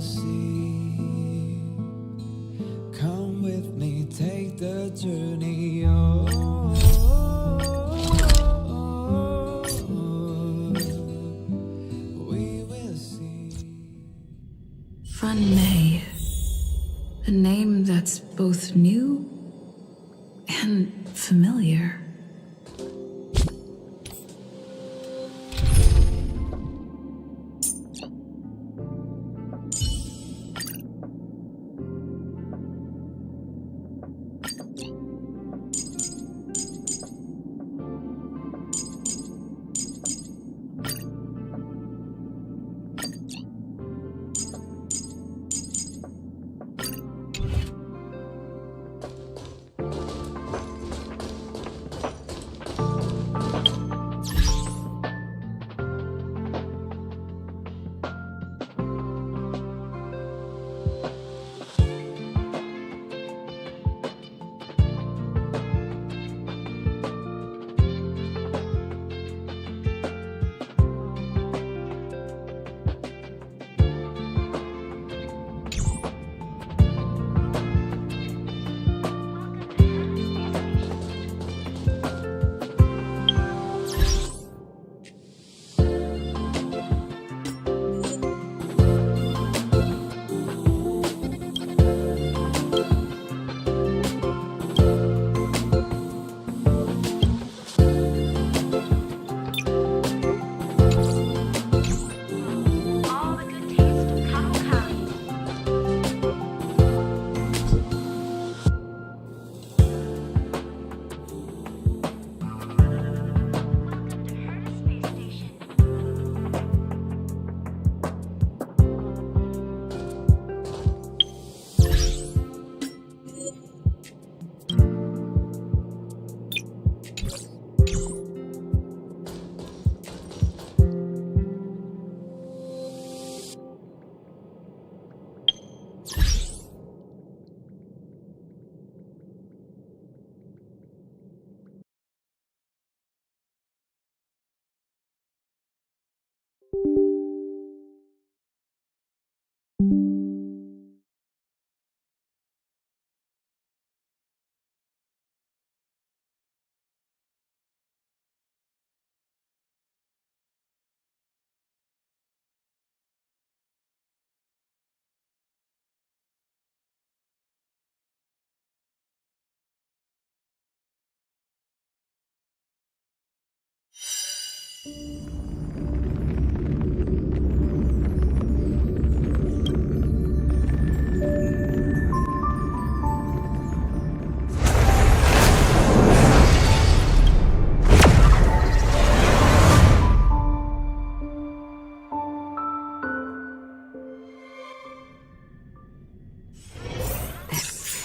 see. Come with me, take the journey on. We will see. Timeeee. A name that's both new and familiar.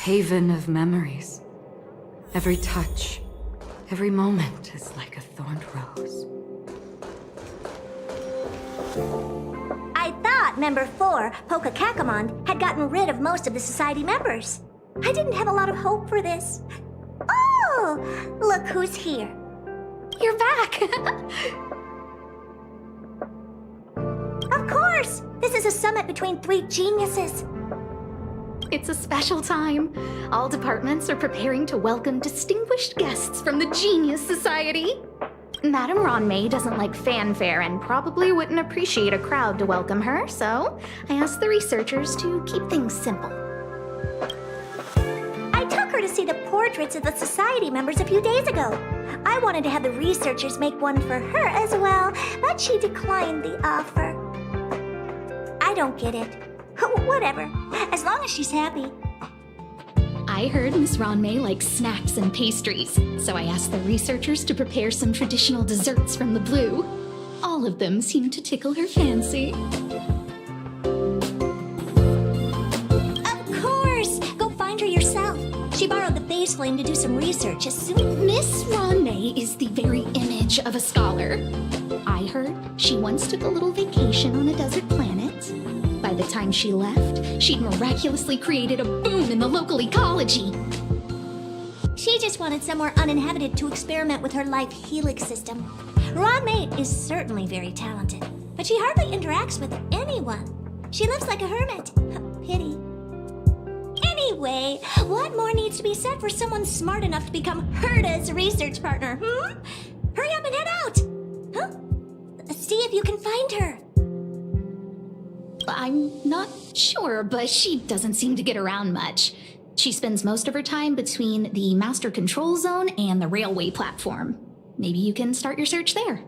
Haven of memories. Every touch, every moment is like a thorned rose. I thought Member 4, Pokakakamon, had gotten rid of most of the Society members. I didn't have a lot of hope for this. Oh, look who's here. You're back! Of course! This is a summit between 3 geniuses. It's a special time. All departments are preparing to welcome distinguished guests from the Genius Society. Madame Ronmei doesn't like fanfare and probably wouldn't appreciate a crowd to welcome her, so I asked the researchers to keep things simple. I took her to see the portraits of the Society members a few days ago. I wanted to have the researchers make one for her as well, but she declined the offer. I don't get it. Whatever, as long as she's happy. I heard Miss Ronmei likes snacks and pastries, so I asked the researchers to prepare some traditional desserts from the blue. All of them seemed to tickle her fancy. Of course! Go find her yourself. She borrowed the phase flame to do some research as soon... Miss Ronmei is the very image of a scholar. I heard she once took a little vacation on a desert planet. By the time she left, she'd miraculously created a boom in the local ecology. She just wanted somewhere uninhabited to experiment with her life helix system. Ronmei is certainly very talented, but she hardly interacts with anyone. She lives like a hermit. Pity. Anyway, what more needs to be said for someone smart enough to become Herta's research partner, Hurry up and head out! Huh? See if you can find her. I'm not sure, but she doesn't seem to get around much. She spends most of her time between the master control zone and the railway platform. Maybe you can start your search there.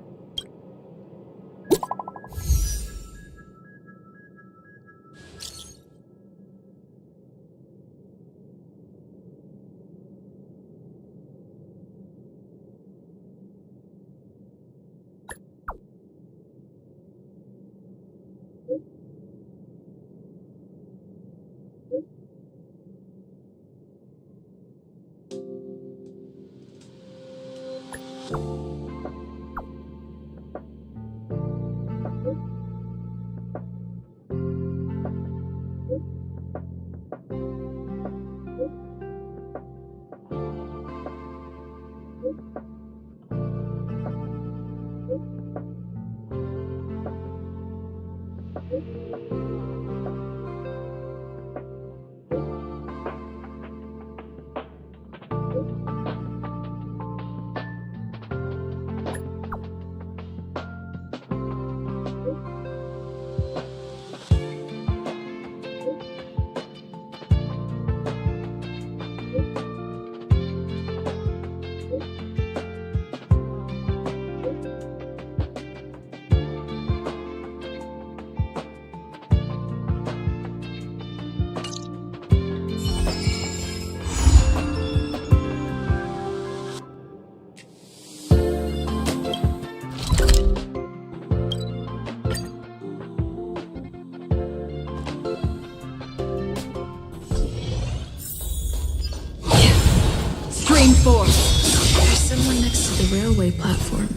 There's someone next to the railway platform.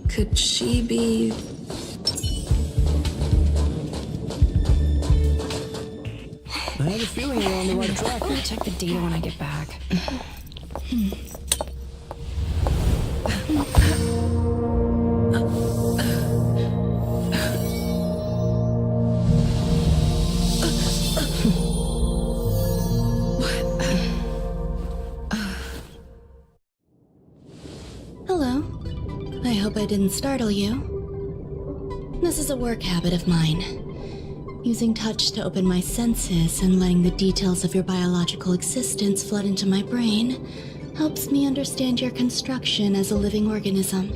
Could she be... I have a feeling we're on the right track. I'll check the data when I get back. Hello. I hope I didn't startle you. This is a work habit of mine. Using touch to open my senses and letting the details of your biological existence flood into my brain helps me understand your construction as a living organism.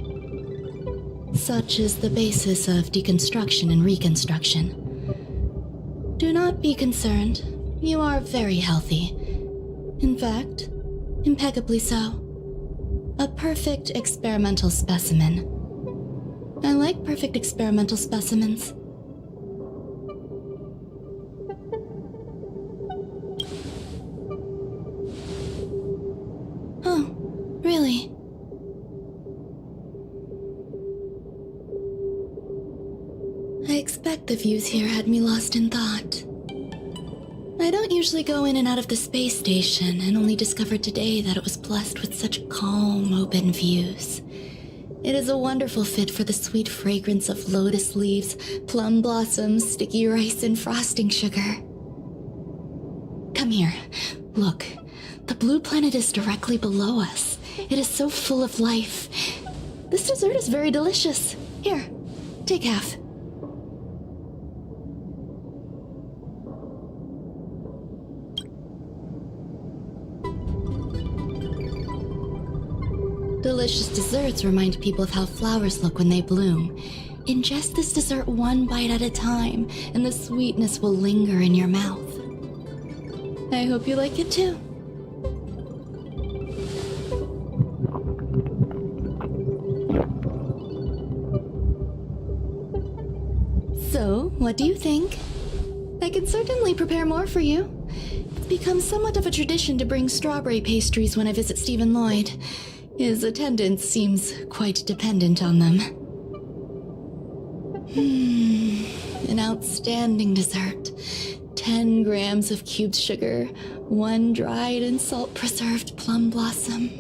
Such is the basis of deconstruction and reconstruction. Do not be concerned. You are very healthy. In fact, impeccably so. A perfect experimental specimen. I like perfect experimental specimens. Oh, really? I expect the views here had me lost in thought. I don't usually go in and out of the space station, and only discovered today that it was blessed with such calm, open views. It is a wonderful fit for the sweet fragrance of lotus leaves, plum blossoms, sticky rice, and frosting sugar. Come here. Look. The blue planet is directly below us. It is so full of life. This dessert is very delicious. Here, take half. Delicious desserts remind people of how flowers look when they bloom. Ingest this dessert one bite at a time, and the sweetness will linger in your mouth. I hope you like it too. So, what do you think? I can certainly prepare more for you. It's become somewhat of a tradition to bring strawberry pastries when I visit Stephen Lloyd. His attendance seems quite dependent on them. An outstanding dessert. 10 grams of cubed sugar, 1 dried and salt-preserved plum blossom.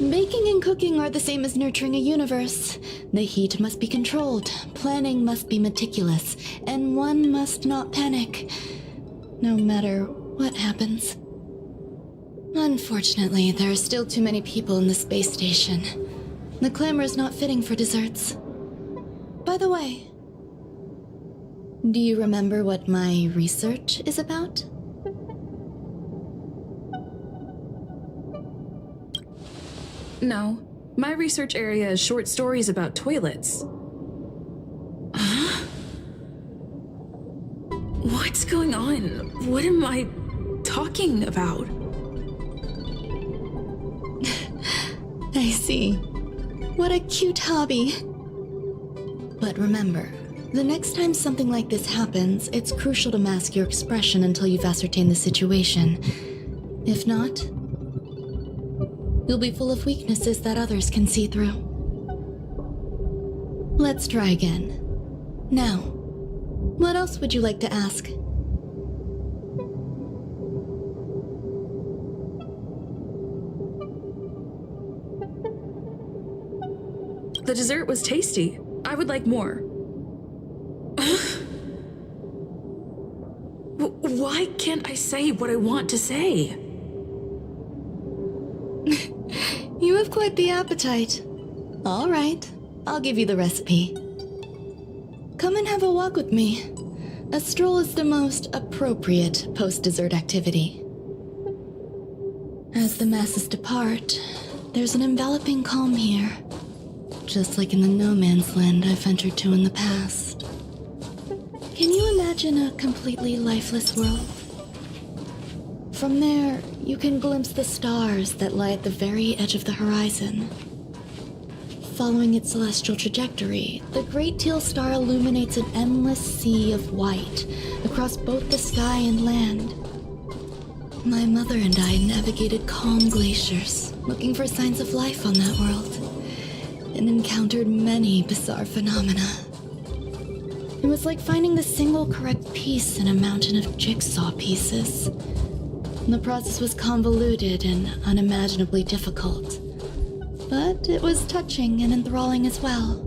Baking and cooking are the same as nurturing a universe. The heat must be controlled, planning must be meticulous, and one must not panic, no matter what happens. Unfortunately, there are still too many people in the space station. The clamor is not fitting for desserts. By the way, do you remember what my research is about? No. My research area is short stories about toilets. Huh? What's going on? What am I talking about? I see. What a cute hobby. But remember, the next time something like this happens, it's crucial to mask your expression until you've ascertained the situation. If not, you'll be full of weaknesses that others can see through. Let's try again. Now, what else would you like to ask? The dessert was tasty. I would like more. Why can't I say what I want to say? You have quite the appetite. All right, I'll give you the recipe. Come and have a walk with me. A stroll is the most appropriate post-dessert activity. As the masses depart, there's an enveloping calm here. Just like in the no man's land I've ventured to in the past. Can you imagine a completely lifeless world? From there, you can glimpse the stars that lie at the very edge of the horizon. Following its celestial trajectory, the Great Teal Star illuminates an endless sea of white across both the sky and land. My mother and I navigated calm glaciers, looking for signs of life on that world, and encountered many bizarre phenomena. It was like finding the single correct piece in a mountain of jigsaw pieces. The process was convoluted and unimaginably difficult, but it was touching and enthralling as well.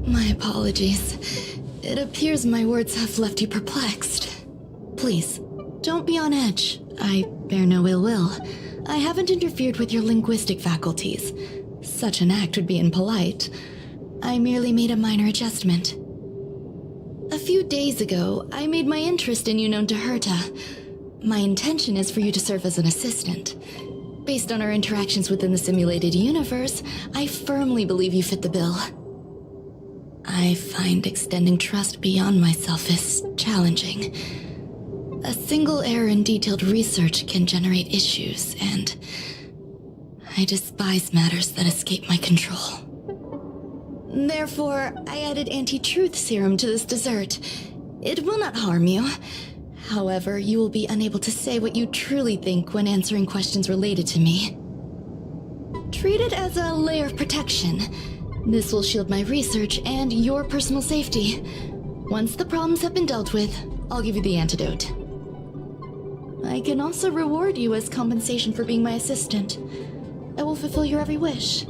My apologies. It appears my words have left you perplexed. Please, don't be on edge. I bear no ill will. I haven't interfered with your linguistic faculties. Such an act would be impolite. I merely made a minor adjustment. A few days ago, I made my interest in you known to Herta. My intention is for you to serve as an assistant. Based on our interactions within the simulated universe, I firmly believe you fit the bill. I find extending trust beyond myself is challenging. A single error in detailed research can generate issues, and I despise matters that escape my control. Therefore, I added anti-truth serum to this dessert. It will not harm you. However, you will be unable to say what you truly think when answering questions related to me. Treat it as a layer of protection. This will shield my research and your personal safety. Once the problems have been dealt with, I'll give you the antidote. I can also reward you as compensation for being my assistant. I will fulfill your every wish.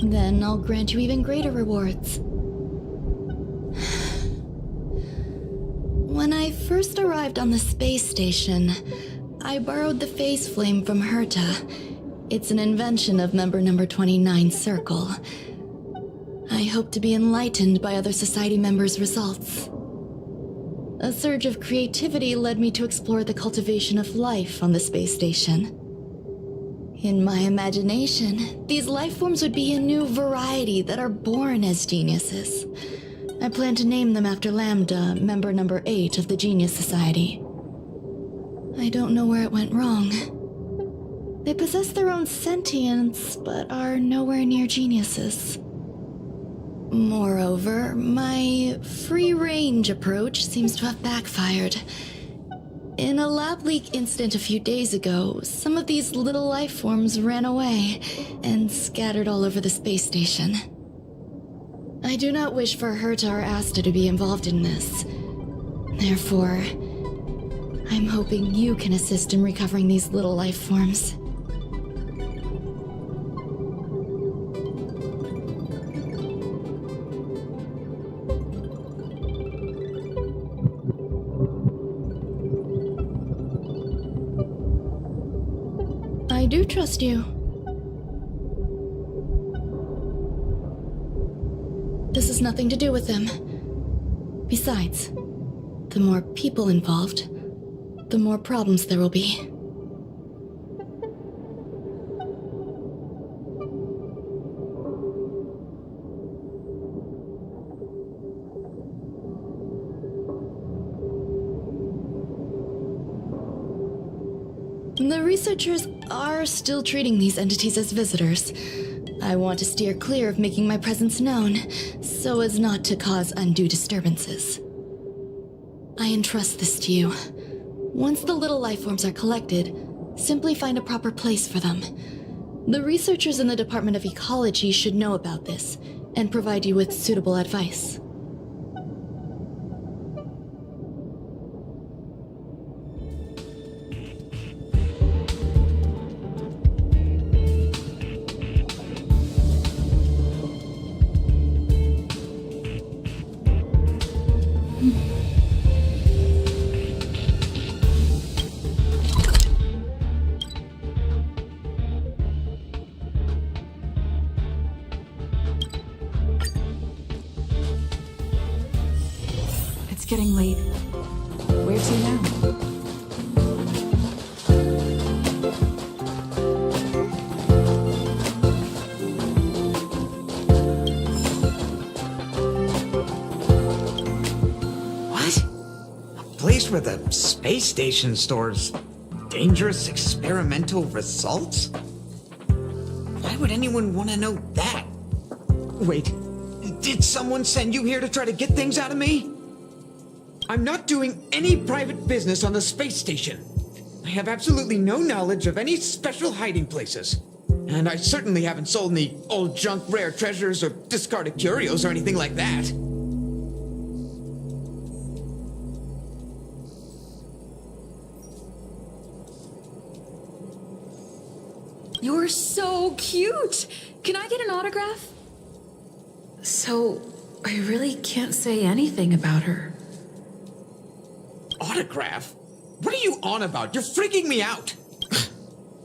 Then I'll grant you even greater rewards. When I first arrived on the space station, I borrowed the phase flame from Herta. It's an invention of member number 29's circle. I hope to be enlightened by other society members' results. A surge of creativity led me to explore the cultivation of life on the space station. In my imagination, these life forms would be a new variety that are born as geniuses. I plan to name them after Lambda, member number 8 of the Genius Society. I don't know where it went wrong. They possess their own sentience, but are nowhere near geniuses. Moreover, my free-range approach seems to have backfired. In a lab leak incident a few days ago, some of these little life forms ran away and scattered all over the space station. I do not wish for Herta or Asta to be involved in this. Therefore, I'm hoping you can assist in recovering these little life forms. I do trust you. This has nothing to do with them. Besides, the more people involved, the more problems there will be. The researchers are still treating these entities as visitors. I want to steer clear of making my presence known, so as not to cause undue disturbances. I entrust this to you. Once the little life forms are collected, simply find a proper place for them. The researchers in the Department of Ecology should know about this, and provide you with suitable advice. It's getting late. Where to now? What? A place where the space station stores dangerous experimental results? Why would anyone want to know that? Wait, did someone send you here to try to get things out of me? I'm not doing any private business on the space station. I have absolutely no knowledge of any special hiding places. And I certainly haven't sold any old junk rare treasures or discarded curios or anything like that. You're so cute! Can I get an autograph? So, I really can't say anything about her. Autograph? What are you on about? You're freaking me out!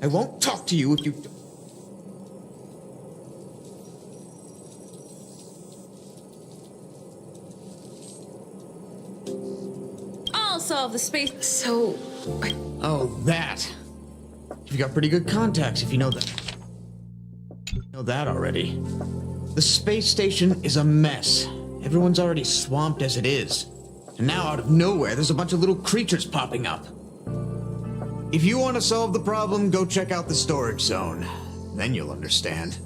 I won't talk to you if you... I'll solve the space. So, Oh, that. You've got pretty good contacts if you know that. You know that already. The space station is a mess. Everyone's already swamped as it is. And now out of nowhere, there's a bunch of little creatures popping up. If you want to solve the problem, go check out the storage zone. Then you'll understand.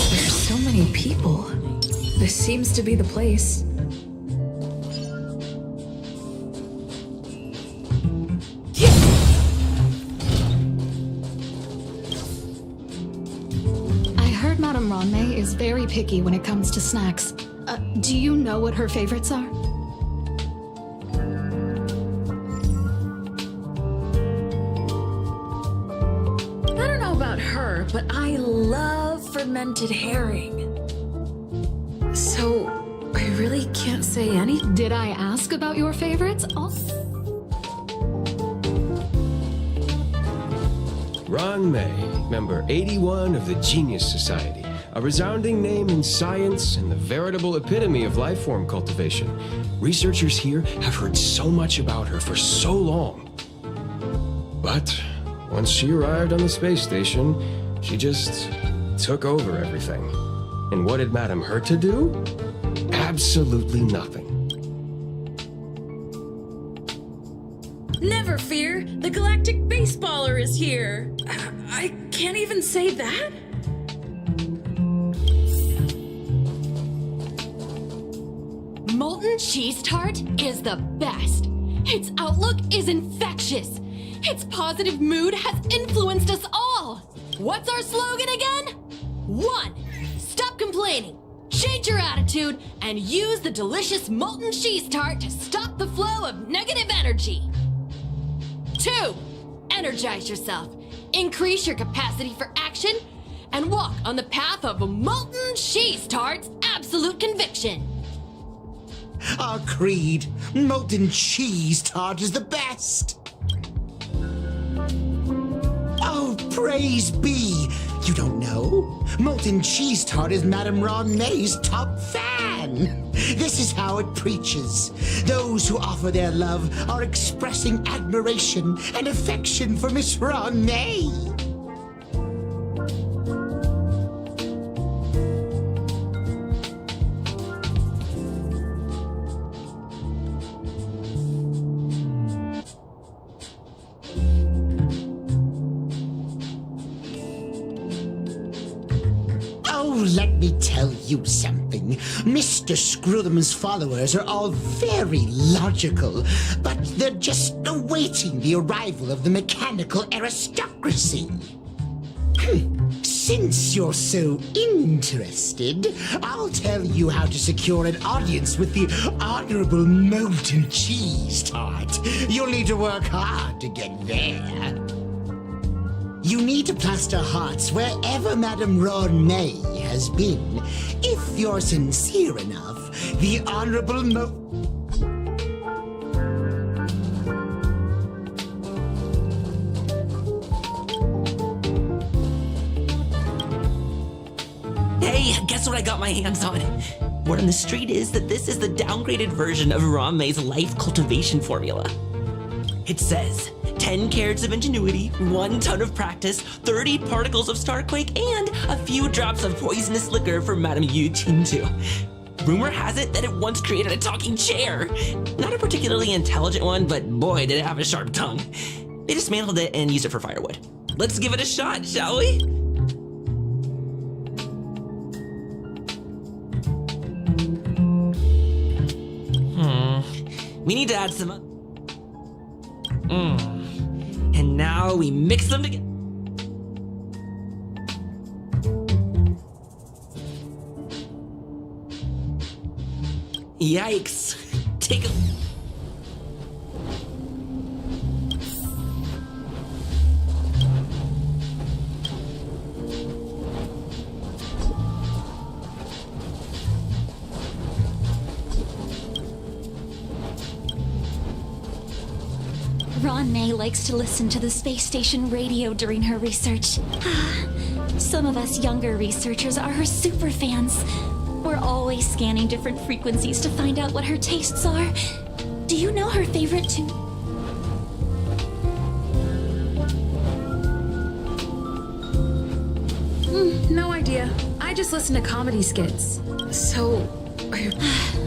there's so many people. This seems to be the place. I heard Madame Ronmei is very picky when it comes to snacks. Do you know what her favorites are? I don't know about her, but I love fermented herring. So, I really can't say anything. Did I ask about your favorites? Ronmei, member 81 of the Genius Society, a resounding name in science and the veritable epitome of lifeform cultivation. Researchers here have heard so much about her for so long. But once she arrived on the space station, she just took over everything. And what did Madame hurt to do? Absolutely nothing. Never fear, the galactic baseballer is here. I can't even say that? Molten cheese tart is the best. Its outlook is infectious. Its positive mood has influenced us all. What's our slogan again? 1. Stop complaining. Change your attitude and use the delicious molten cheese tart to stop the flow of negative energy. 2. Energize yourself. Increase your capacity for action and walk on the path of molten cheese tart's absolute conviction. Our creed, molten cheese tart is the best. Oh, praise be. You don't know? Molten cheese tart is Madame Ron May's top fan. This is how it preaches. Those who offer their love are expressing admiration and affection for Miss Ron May. Let me tell you something. Mr. Screwthum's followers are all very logical, but they're just awaiting the arrival of the mechanical aristocracy. Since you're so interested, I'll tell you how to secure an audience with the Honorable Molten Cheese Tart. You'll need to work hard to get there. You need to plaster hearts wherever Madame Ron May has been. If you're sincere enough, the Honorable Hey, guess what I got my hands on? Word on the street is that this is the downgraded version of Ron May's life cultivation formula. It says 10 carats of ingenuity, 1 ton of practice, 30 particles of Starquake, and a few drops of poisonous liquor for Madame Yu Tintu. Rumor has it that it once created a talking chair. Not a particularly intelligent one, but boy, did it have a sharp tongue. They dismantled it and used it for firewood. Let's give it a shot, shall we? We need to add some... And now we mix them together. Yikes. Take a... Ron May likes to listen to the space station radio during her research. Some of us younger researchers are her super fans. We're always scanning different frequencies to find out what her tastes are. Do you know her favorite tune? No idea. I just listen to comedy skits. So...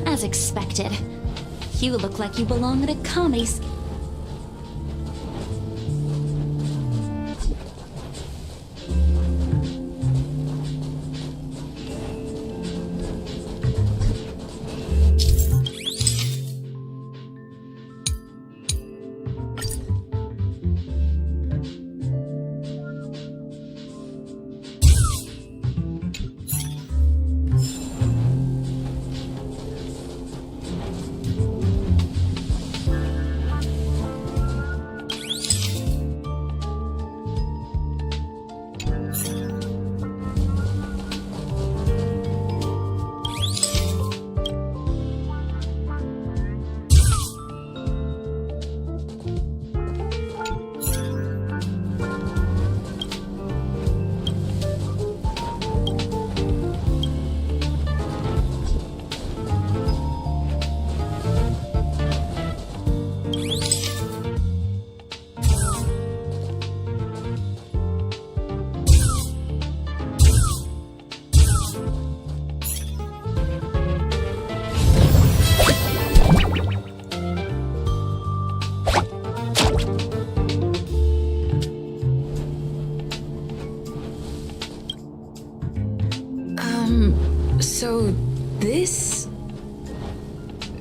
As expected. You look like you belong at a comedy skit.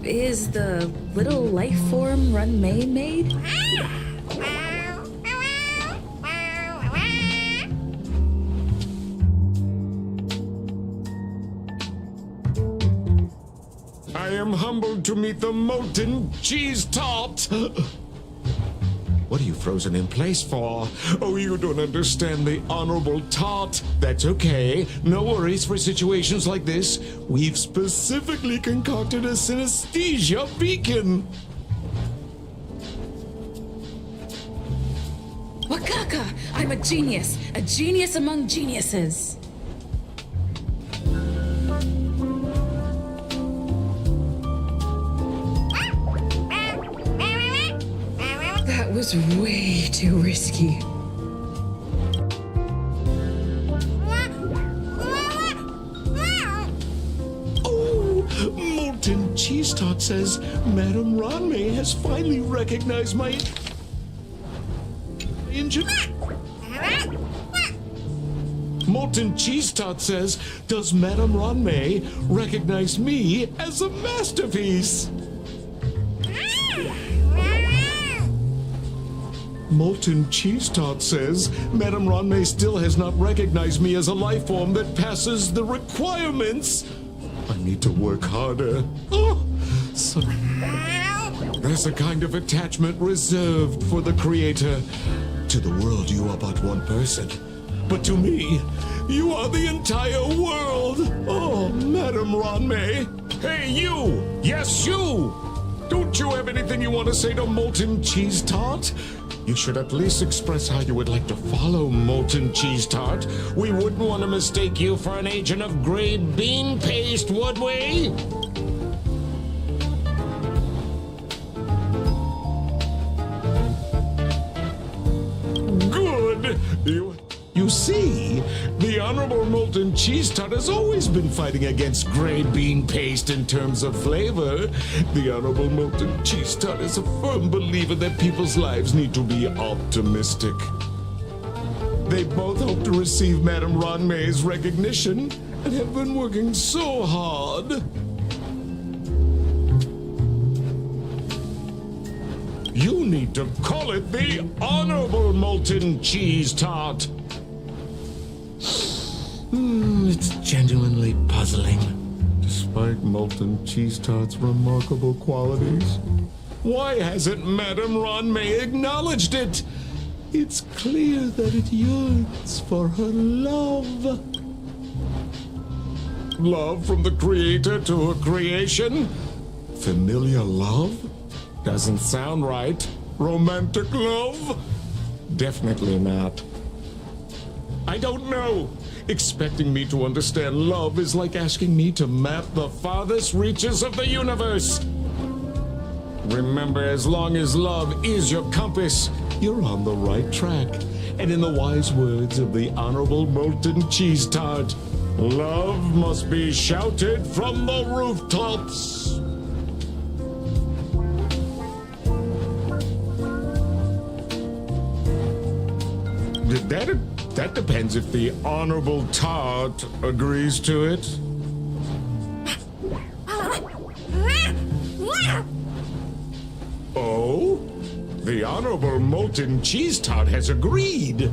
Is the little life form Run-May made? I am humbled to meet the molten cheese tart. What are you frozen in place for? Oh, you don't understand the honorable tart. That's okay. No worries for situations like this. We've specifically concocted a synesthesia beacon. Wakaka! I'm a genius among geniuses. That was way too risky. Oh, molten cheese tart says Madame Ranmei has finally recognized my engine. Molten cheese tart says, does Madame Ranmei recognize me as a masterpiece? Molten cheese tart says, Madame Ranmei still has not recognized me as a life form that passes the requirements. I need to work harder. Oh, so there's a kind of attachment reserved for the creator. To the world, you are but one person. But to me, you are the entire world. Oh, Madame Ranmei. Hey, you! Yes, you! Don't you have anything you want to say to Molten Cheese Tart? You should at least express how you would like to follow Molten Cheese Tart. We wouldn't want to mistake you for an agent of gray bean paste, would we? Good! You see, the Honorable Molten Cheese Tart has always been fighting against gray bean paste in terms of flavor. The Honorable Molten Cheese Tart is a firm believer that people's lives need to be optimistic. They both hope to receive Madame Ranmei's recognition and have been working so hard. You need to call it the Honorable Molten Cheese Tart. It's genuinely puzzling. Despite Molten Cheese Tart's remarkable qualities, why hasn't Madame Ranmei acknowledged it? It's clear that it yearns for her love. Love from the creator to her creation? Familiar love? Doesn't sound right. Romantic love? Definitely not. I don't know. Expecting me to understand love is like asking me to map the farthest reaches of the universe. Remember, as long as love is your compass, you're on the right track. And in the wise words of the Honorable Molten Cheese Tart, love must be shouted from the rooftops. That depends if the Honorable Tart agrees to it. Oh? The Honorable Molten Cheese Tart has agreed.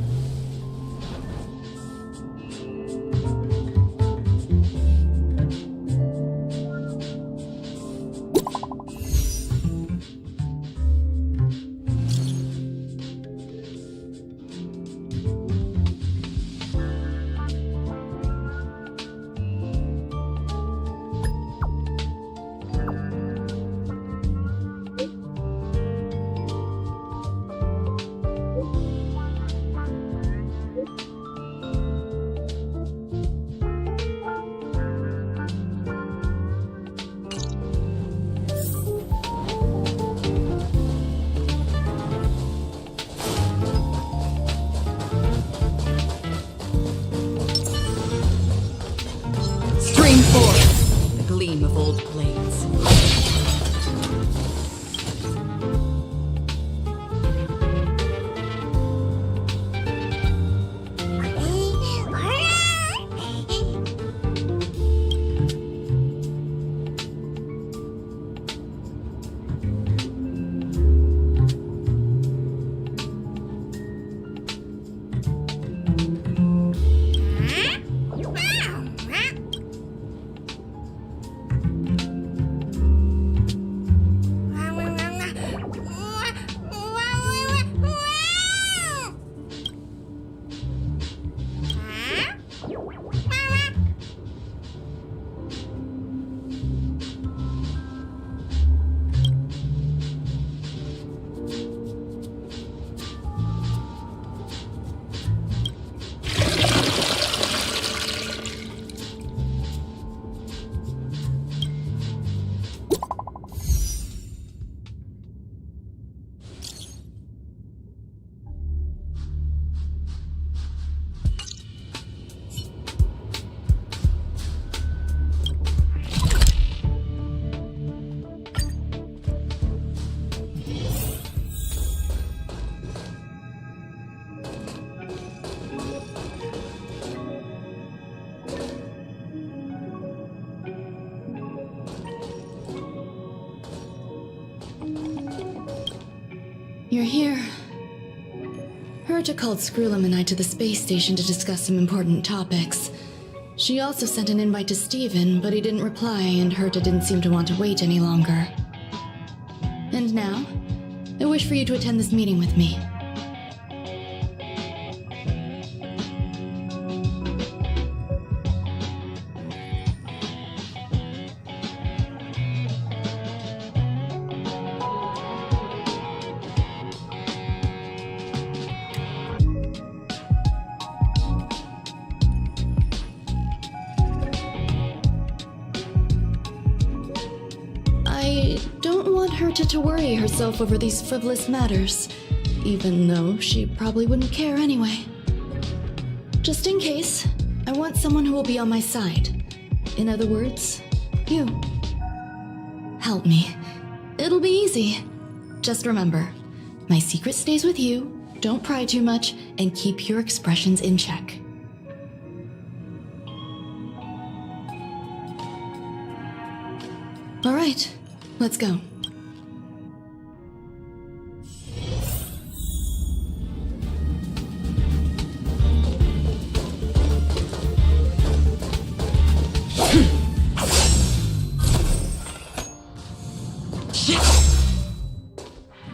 You're here. Herta called Screwlum and I to the space station to discuss some important topics. She also sent an invite to Steven, but he didn't reply, and Herta didn't seem to want to wait any longer. And now, I wish for you to attend this meeting with me. I don't want Herta to worry herself over these frivolous matters, even though she probably wouldn't care anyway. Just in case, I want someone who will be on my side. In other words, you. Help me. It'll be easy. Just remember, my secret stays with you, don't pry too much, and keep your expressions in check. All right, let's go.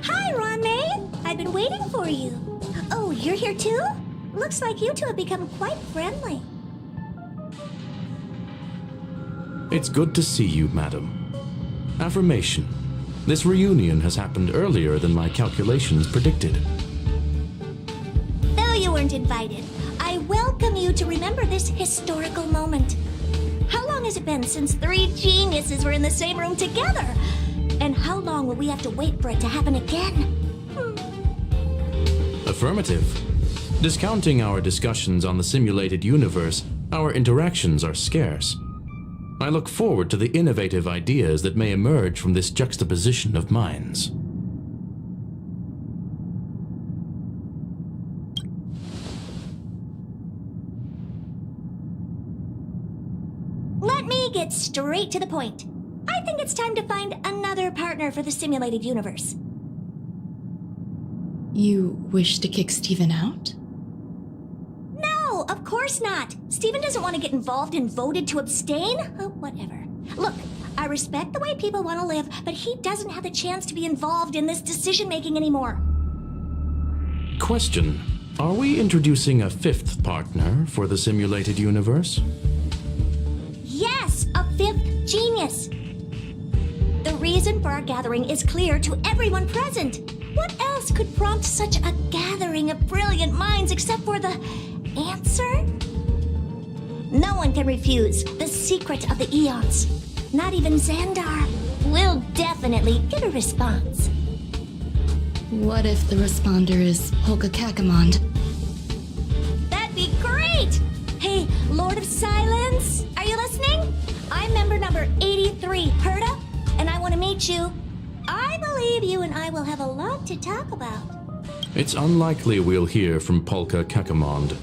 Hi, Ronmei! I've been waiting for you. Oh, you're here too? Looks like you two have become quite friendly. It's good to see you, madam. Affirmation. This reunion has happened earlier than my calculations predicted. Though you weren't invited, I welcome you to remember this historical moment. How long has it been since 3 geniuses were in the same room together? And how long will we have to wait for it to happen again? Affirmative. Discounting our discussions on the simulated universe, our interactions are scarce. I look forward to the innovative ideas that may emerge from this juxtaposition of minds. Let me get straight to the point. I think it's time to find another partner for the simulated universe. You wish to kick Steven out? No, of course not. Steven doesn't want to get involved and voted to abstain. Oh, whatever. Look, I respect the way people want to live, but he doesn't have the chance to be involved in this decision-making anymore. Question. Are we introducing a 5th partner for the simulated universe? Yes, a 5th genius. The reason for our gathering is clear to everyone present. What else could prompt such a gathering of brilliant minds except for the answer? No one can refuse the secret of the eons. Not even Xandar. We'll definitely get a response. What if the responder is Polka Kakamond? That'd be great! Hey, Lord of Silence, are you listening? I'm member number 83, Herta, and I want to meet you. I believe you and I will have a lot to talk about. It's unlikely we'll hear from Polka Kakamond.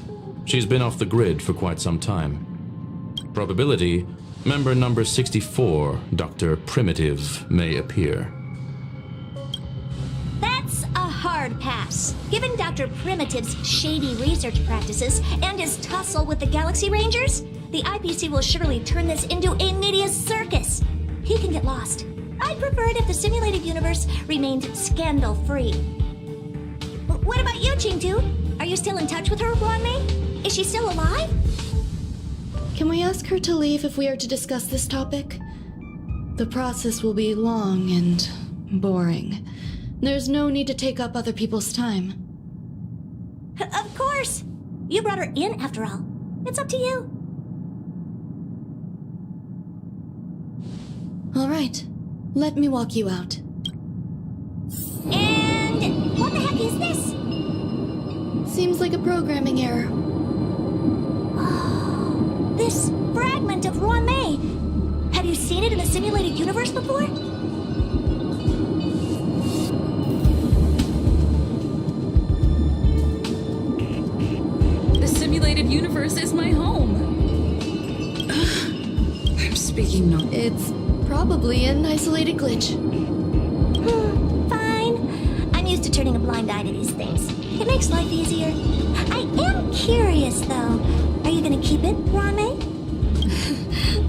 She's been off the grid for quite some time. Probability, member number 64, Dr. Primitive, may appear. That's a hard pass. Given Dr. Primitive's shady research practices and his tussle with the Galaxy Rangers, the IPC will surely turn this into a media circus. He can get lost. I'd prefer it if the simulated universe remained scandal-free. What about you, Chingtu? Are you still in touch with her, Ronmei? Is she still alive? Can we ask her to leave if we are to discuss this topic? The process will be long and boring. There's no need to take up other people's time. Of course! You brought her in, after all. It's up to you. All right. Let me walk you out. And what the heck is this? Seems like a programming error. Oh, this fragment of Ronmei. Have you seen it in the simulated universe before? The simulated universe is my home. I'm speaking no. It's probably an isolated glitch. Fine. I'm used to turning a blind eye to these things. It makes life easier. I am curious, though. Are you gonna keep it, Ronmei?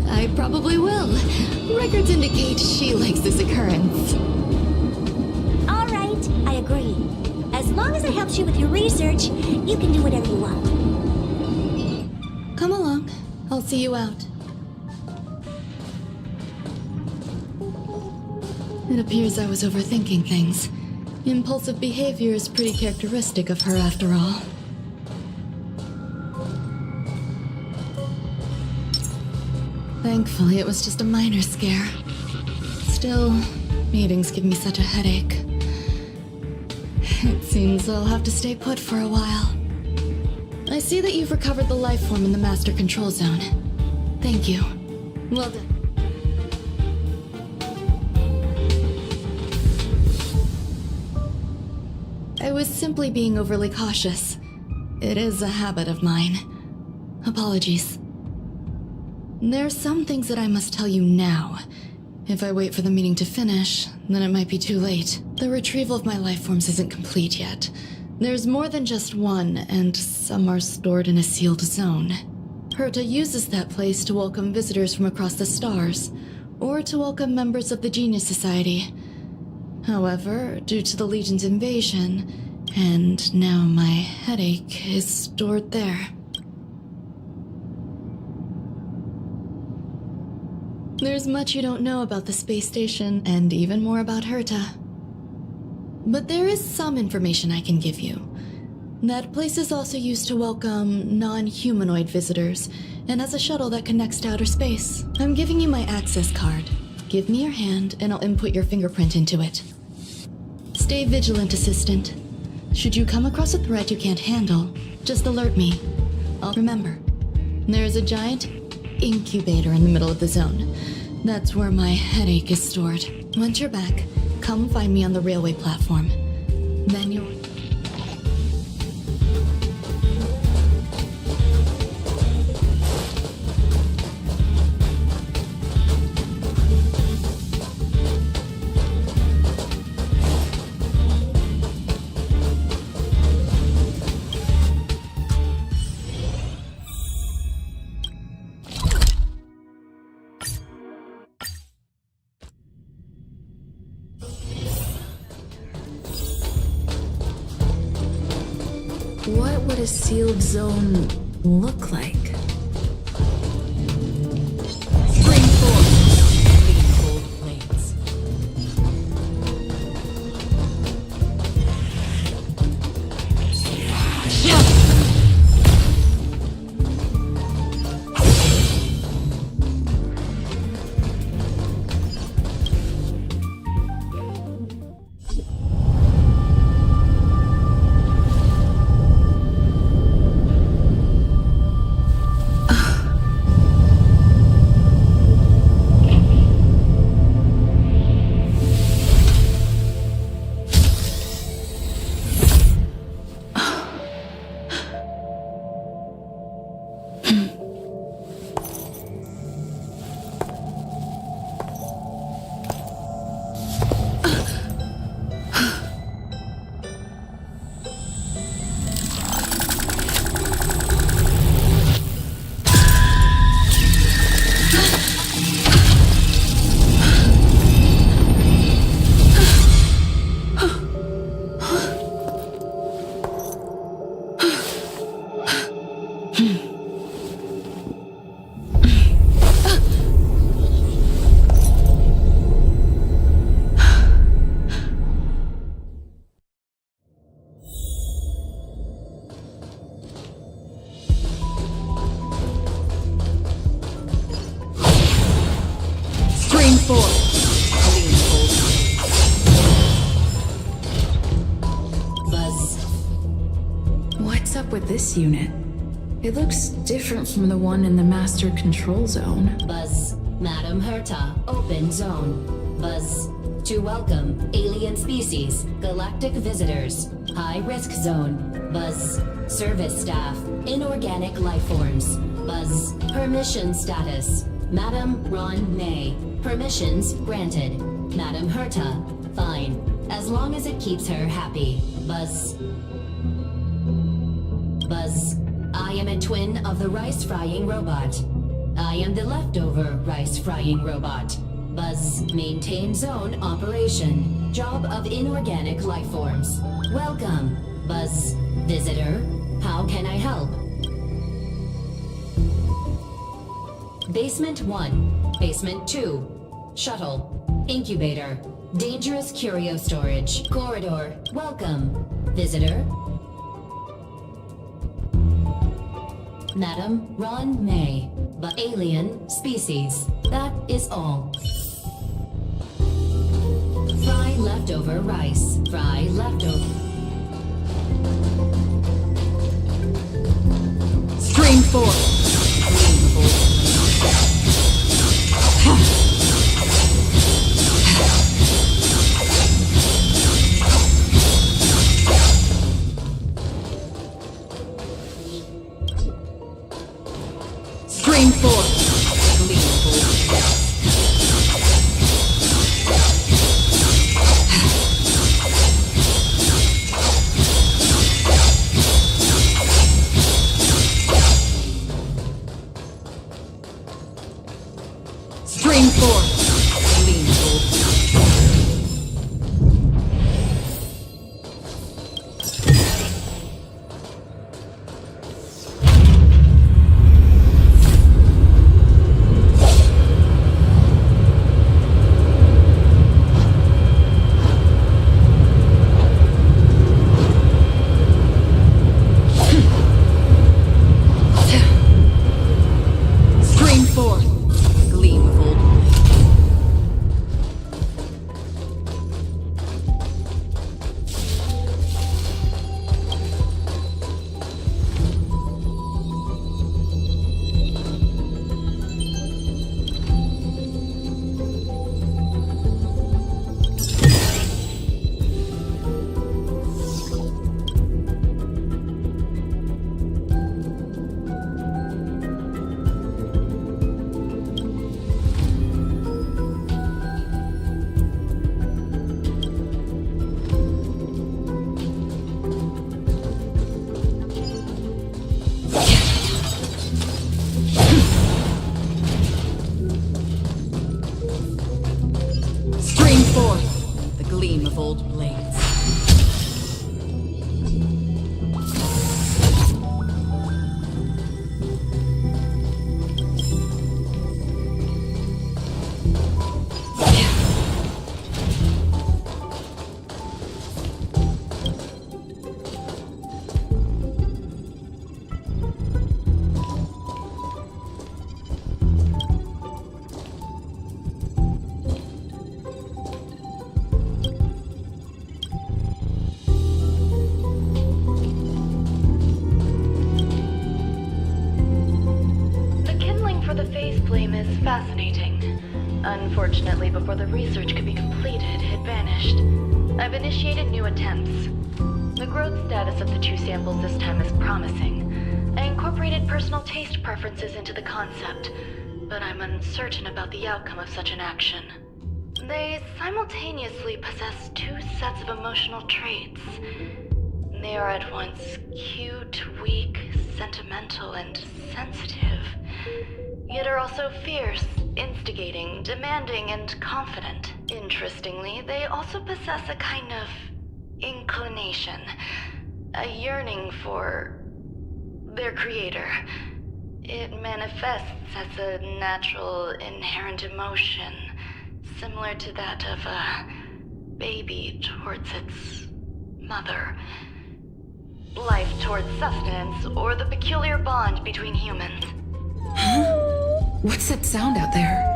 I probably will. Records indicate she likes this occurrence. All right, I agree. As long as it helps you with your research, you can do whatever you want. Come along. I'll see you out. It appears I was overthinking things. Impulsive behavior is pretty characteristic of her after all. Thankfully, it was just a minor scare. Still, meetings give me such a headache. It seems I'll have to stay put for a while. I see that you've recovered the life form in the Master Control Zone. Thank you. Well done. I was simply being overly cautious. It is a habit of mine. Apologies. There are some things that I must tell you now. If I wait for the meeting to finish, then it might be too late. The retrieval of my life forms isn't complete yet. There's more than just one, and some are stored in a sealed zone. Herta uses that place to welcome visitors from across the stars, or to welcome members of the Genius Society. However, due to the Legion's invasion, and now my headache is stored there. There's much you don't know about the space station, and even more about Herta. But there is some information I can give you. That place is also used to welcome non-humanoid visitors, and has a shuttle that connects to outer space. I'm giving you my access card. Give me your hand, and I'll input your fingerprint into it. Stay vigilant, Assistant. Should you come across a threat you can't handle, just alert me. I'll remember. There is a giant incubator in the middle of the zone. That's where my headache is stored. Once you're back, come find me on the railway platform. Then you'll... What would a sealed zone look like? Spring forth. Cold plains. What's up with this unit? It looks different from the one in the Master Control Zone. Buzz. Madam Herta, open zone. Buzz. To welcome alien species, galactic visitors, high-risk zone. Buzz. Service staff, inorganic life forms. Buzz. Permission status. Madam Ron May. Permissions granted. Madam Herta, fine. as long as it keeps her happy. Buzz. Buzz, I am a twin of the rice-frying robot. I am the leftover rice-frying robot. Buzz, maintain zone operation. Job of inorganic life forms. Welcome, Buzz. Visitor, how can I help? Basement 1, Basement 2, Shuttle, Incubator, Dangerous Curio Storage, Corridor, welcome. Visitor. Madam Ron May, but alien species. That is all. Fry leftover rice. Fry leftover. Stream 4. Stream 4. Stream 4. Stream 4. Gleam of old. Stream 4. The gleam of old blades. The kindling for the faceplate is fascinating. Unfortunately, before the research could be completed, it vanished. I've initiated new attempts. The growth status of the two samples this time is promising. I incorporated personal taste preferences into the concept, but I'm uncertain about the outcome of such an action. They simultaneously possess two sets of emotional traits. They are at once cute, weak, sentimental, and sensitive, yet are also fierce, instigating, demanding, and confident. Interestingly, they also possess a kind of inclination, a yearning for their creator. It manifests as a natural, inherent emotion, similar to that of a baby towards its mother. Life towards sustenance, or the peculiar bond between humans. Huh? What's that sound out there?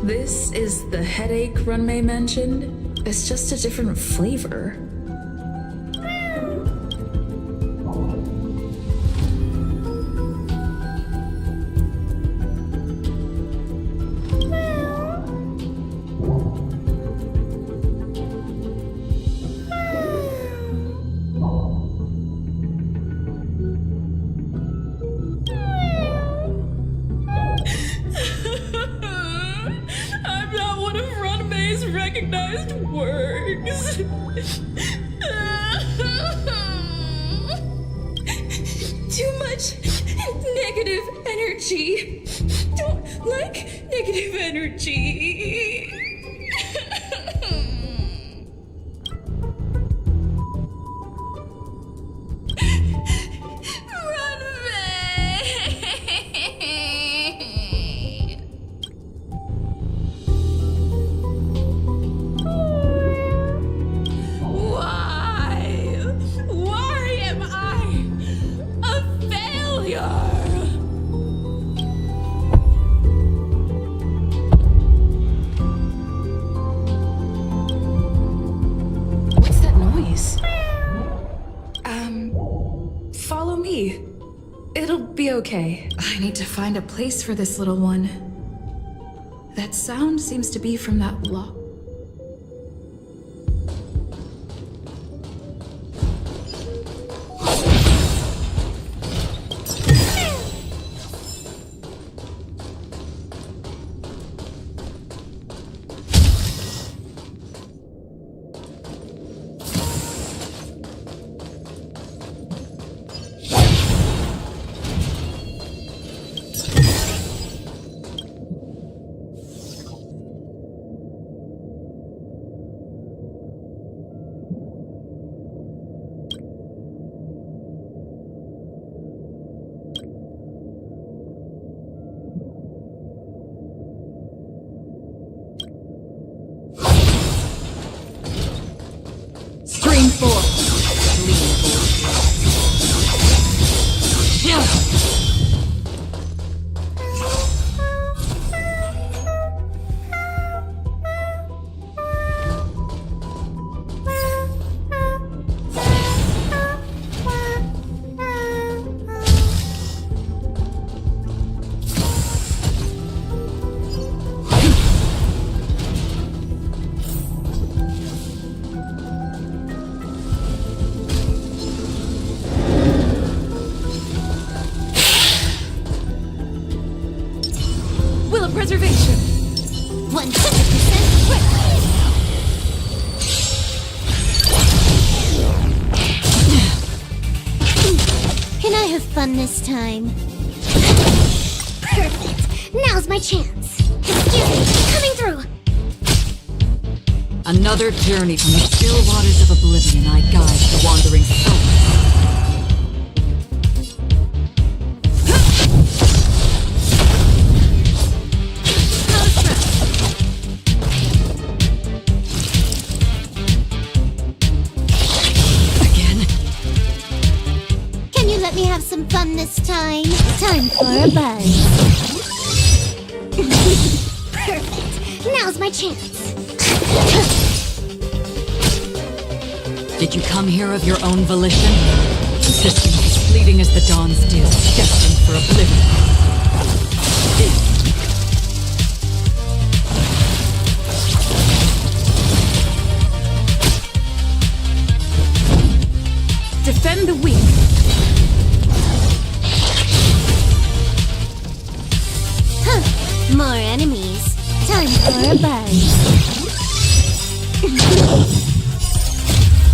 This is the headache Runmei mentioned. It's just a different flavor. works. Too much negative energy. Don't like negative energy. Follow me. It'll be okay. I need to find a place for this little one. That sound seems to be from that lock. Stream 4. Will of preservation. 100% quick. Can I have fun this time? Perfect. Now's my chance. Excuse me, coming through. Another journey from the still waters of oblivion I guide the wandering soul. Let me have some fun this time. Time for a buzz. Perfect. Now's my chance. Did you come here of your own volition? Existing as fleeting as the dawn's dew, destined for oblivion. Defend the weak. More enemies. Time for a buzz.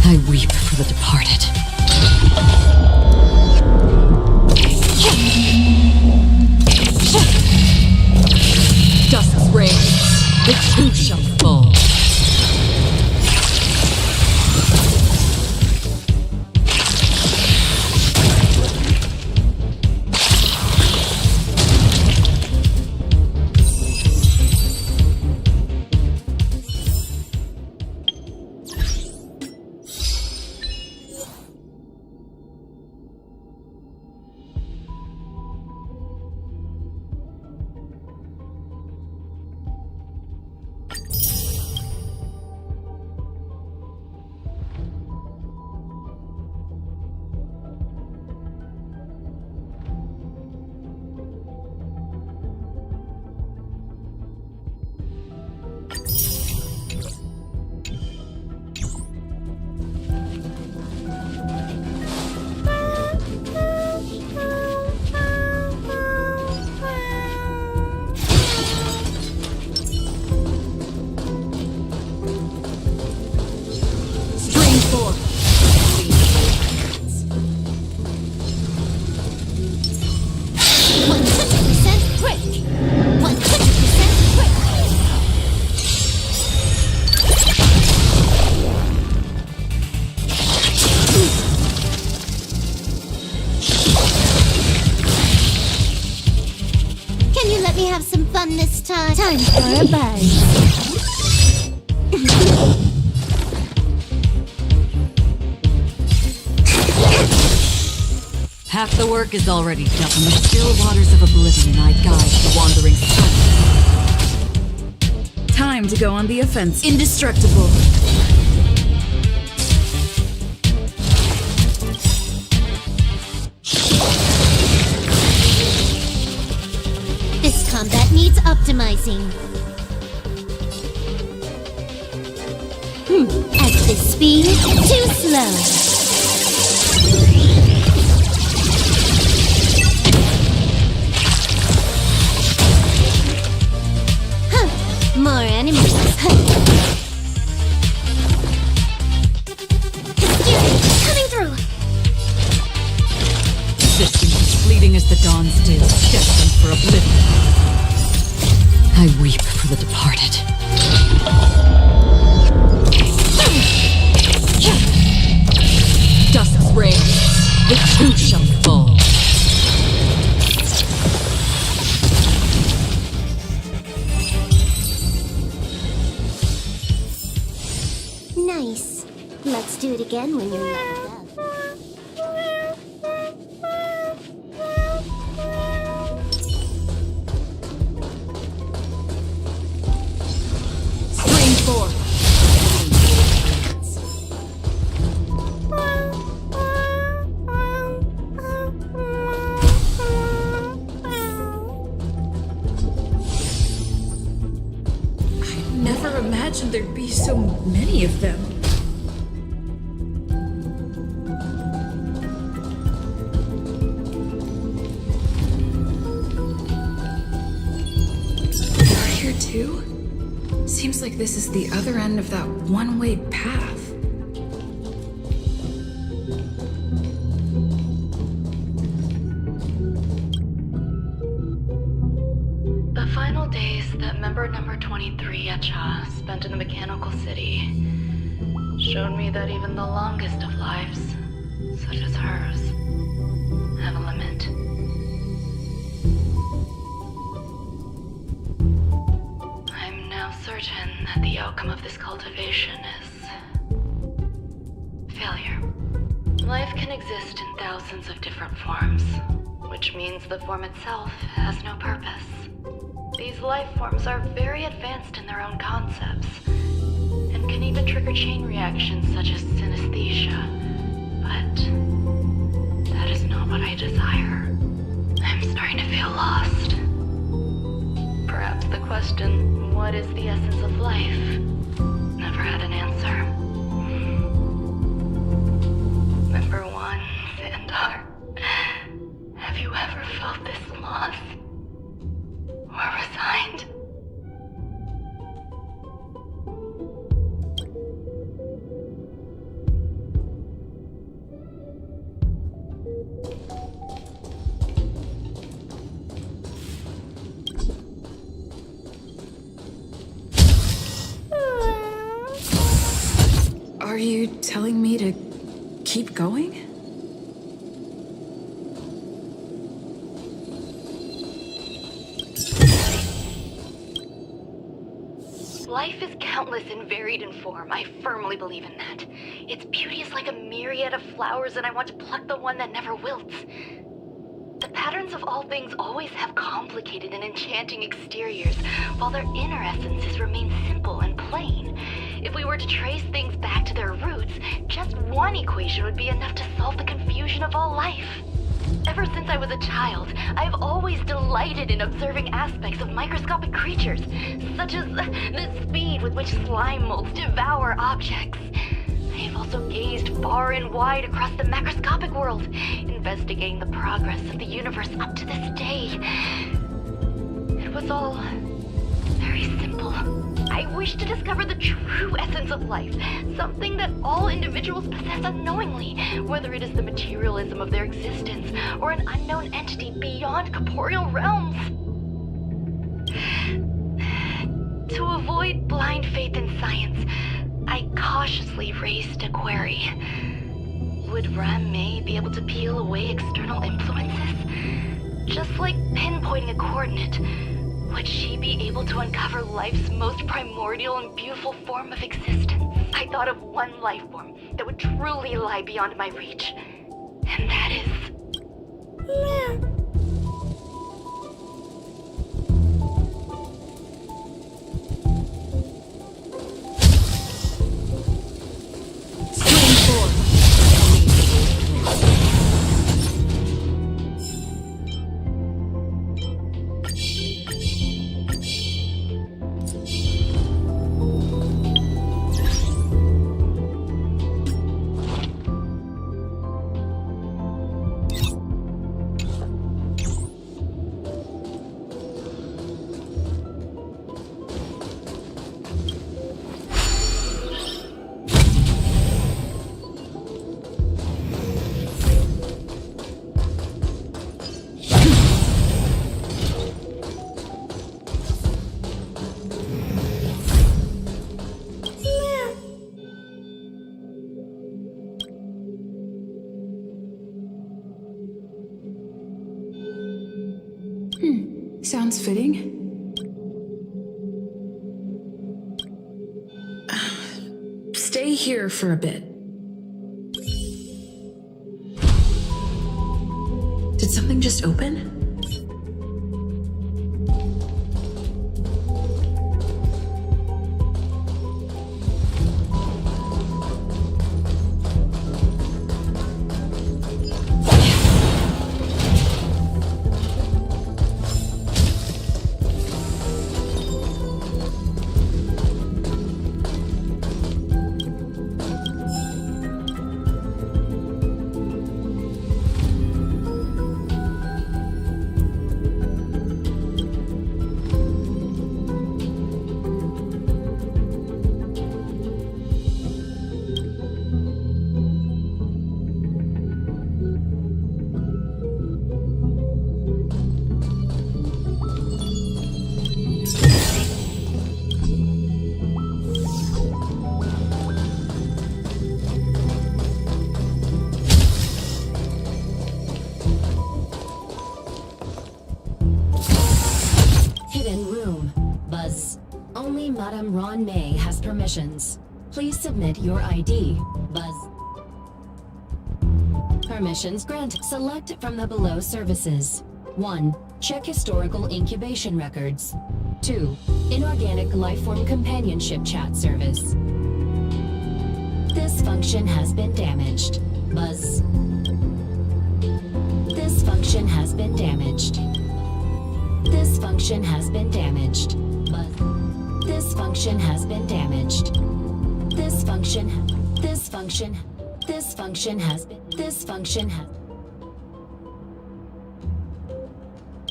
I weep for the departed. Dust reigns. The two shall fall. Time for a buzz. Half the work is already done. In the still waters of oblivion, I guide the wandering sun. Time to go on the offense. Indestructible. This combat needs optimizing. At this speed, too slow. More enemies. Coming through. Existence is fleeting as the dawn's dew, destined for oblivion. I weep for the departed. Dusk's reign, the two shall fall. Nice. Let's do it again when you're leveled up. Screen 4. I never imagined there'd be so many of them. You're here too? Seems like this is the other end of that one-way path. The final days that member number 23 Echa spent in the mechanical city showed me that even the longest of lives, such as hers, have a limit. I'm now certain that the outcome of this cultivation is failure. Life can exist in thousands of different forms, which means the form itself has no purpose. These life forms are very advanced in their own concepts, and can even trigger chain reactions such as synesthesia. But that is not what I desire. I'm starting to feel lost. Perhaps the question, what is the essence of life, never had an answer. Number 1, Xandar. Have you ever felt this loss? Or resigned? Are you telling me to keep going? Life is countless and varied in form. I firmly believe in that. Its beauty is like a myriad of flowers, and I want to pluck the one that never wilts. The patterns of all things always have complicated and enchanting exteriors, while their inner essences remain simple and plain. If we were to trace things back to their roots, just one equation would be enough to solve the confusion of all life. Ever since I was a child, I have always delighted in observing aspects of microscopic creatures, such as the speed with which slime molds devour objects. I have also gazed far and wide across the macroscopic world, investigating the progress of the universe up to this day. It was all very simple. I wished to discover the true essence of life, something that all individuals possess unknowingly, whether it is the materialism of their existence or an unknown entity beyond corporeal realms. To avoid blind faith in science, I cautiously raised a query. Would Ram-Mei be able to peel away external influences? Just like pinpointing a coordinate, Would she be able to uncover life's most primordial and beautiful form of existence? I thought of one life form that would truly lie beyond my reach. And that is... Sounds fitting. Stay here for a bit. Did something just open? Madame Ron May has permissions. Please submit your ID. Buzz. Permissions granted. Select from the below services. 1. Check historical incubation records. 2. Inorganic lifeform companionship chat service. This function has been damaged. Buzz. This function has been damaged. This function has been damaged. Buzz. This function has been damaged. This function has been,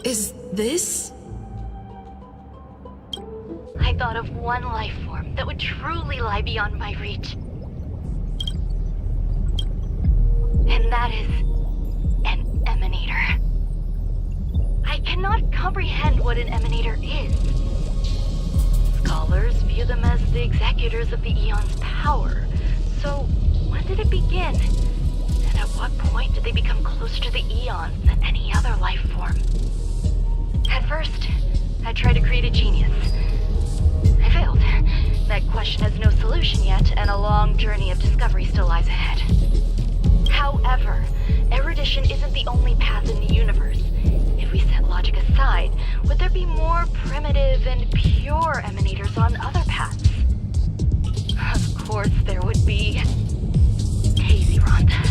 Is this? I thought of one life form that would truly lie beyond my reach. And that is an emanator. I cannot comprehend what an emanator is. Scholars view them as the executors of the Eon's power. So, when did it begin? And at what point did they become closer to the Eons than any other life form? At first, I tried to create a genius. I failed. That question has no solution yet, and a long journey of discovery still lies ahead. However, erudition isn't the only path in the universe. If we set logic aside, would there be more primitive and pure emanators on other paths? Of course there would be. Hazy Rhonda.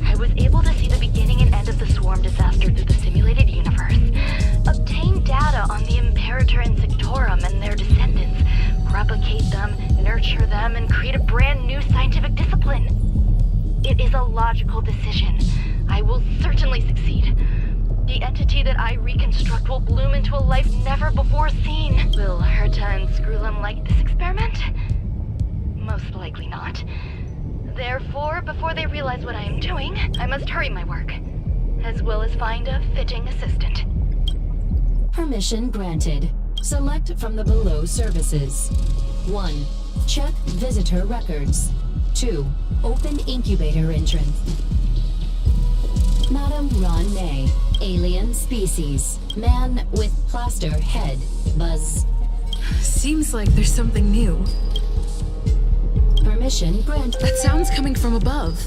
I was able to see the beginning and end of the swarm disaster through the simulated universe, obtain data on the Imperator and Sectorum and their descendants, replicate them, nurture them, and create a brand new scientific discipline. It is a logical decision. I will certainly succeed. The entity that I reconstruct will bloom into a life never before seen. Will Herta and Skrullum like this experiment? Most likely not. Therefore, before they realize what I am doing, I must hurry my work, as well as find a fitting assistant. Permission granted. Select from the below services. 1. Check visitor records. 2. Open incubator entrance. Madame Ron May, Alien species. Man with plaster head. Buzz. Seems like there's something new. Permission granted. That sound's coming from above.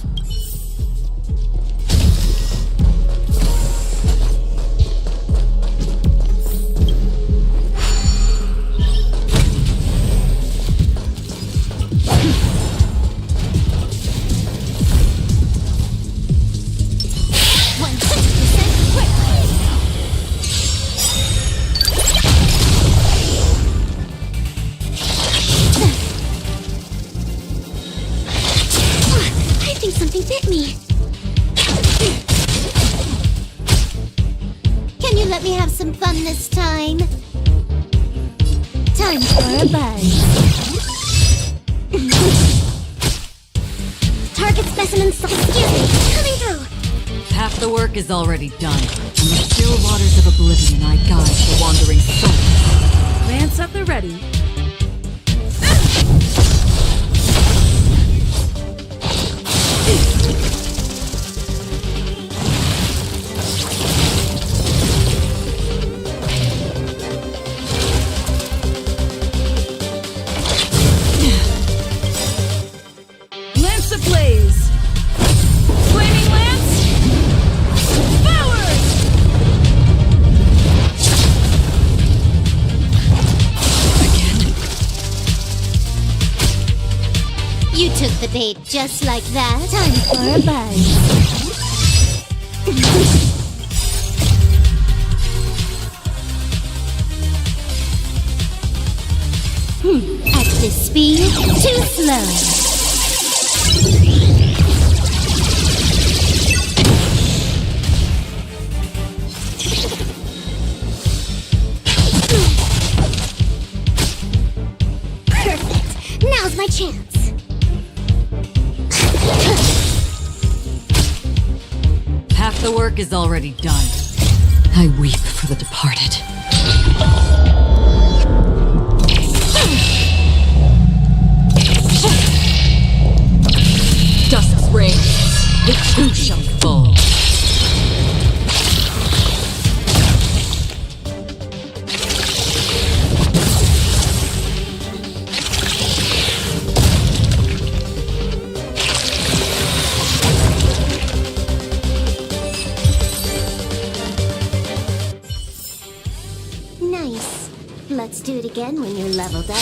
Something bit me. Can you let me have some fun this time? Time for a buzz. Target specimen security coming through. Half the work is already done. In the still waters of oblivion, I guide the wandering soul. Lance at the ready. Lance ablaze! Flaming lance! Forward! You took the bait just like that. Time for a buzz. At this speed, too slow. Perfect. Now's my chance. Half the work is already done. I weep for the departed. Dusk's reign, the two shall fall. Nice. Let's do it again when you're leveled up.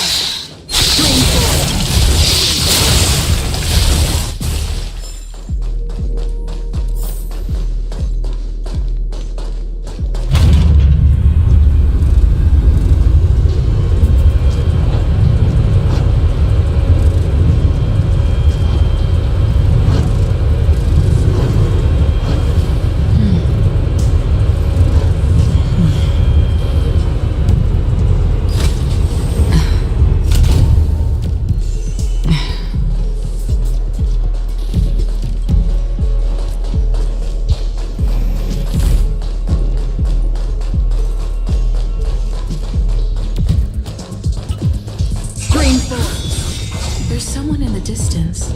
There's someone in the distance.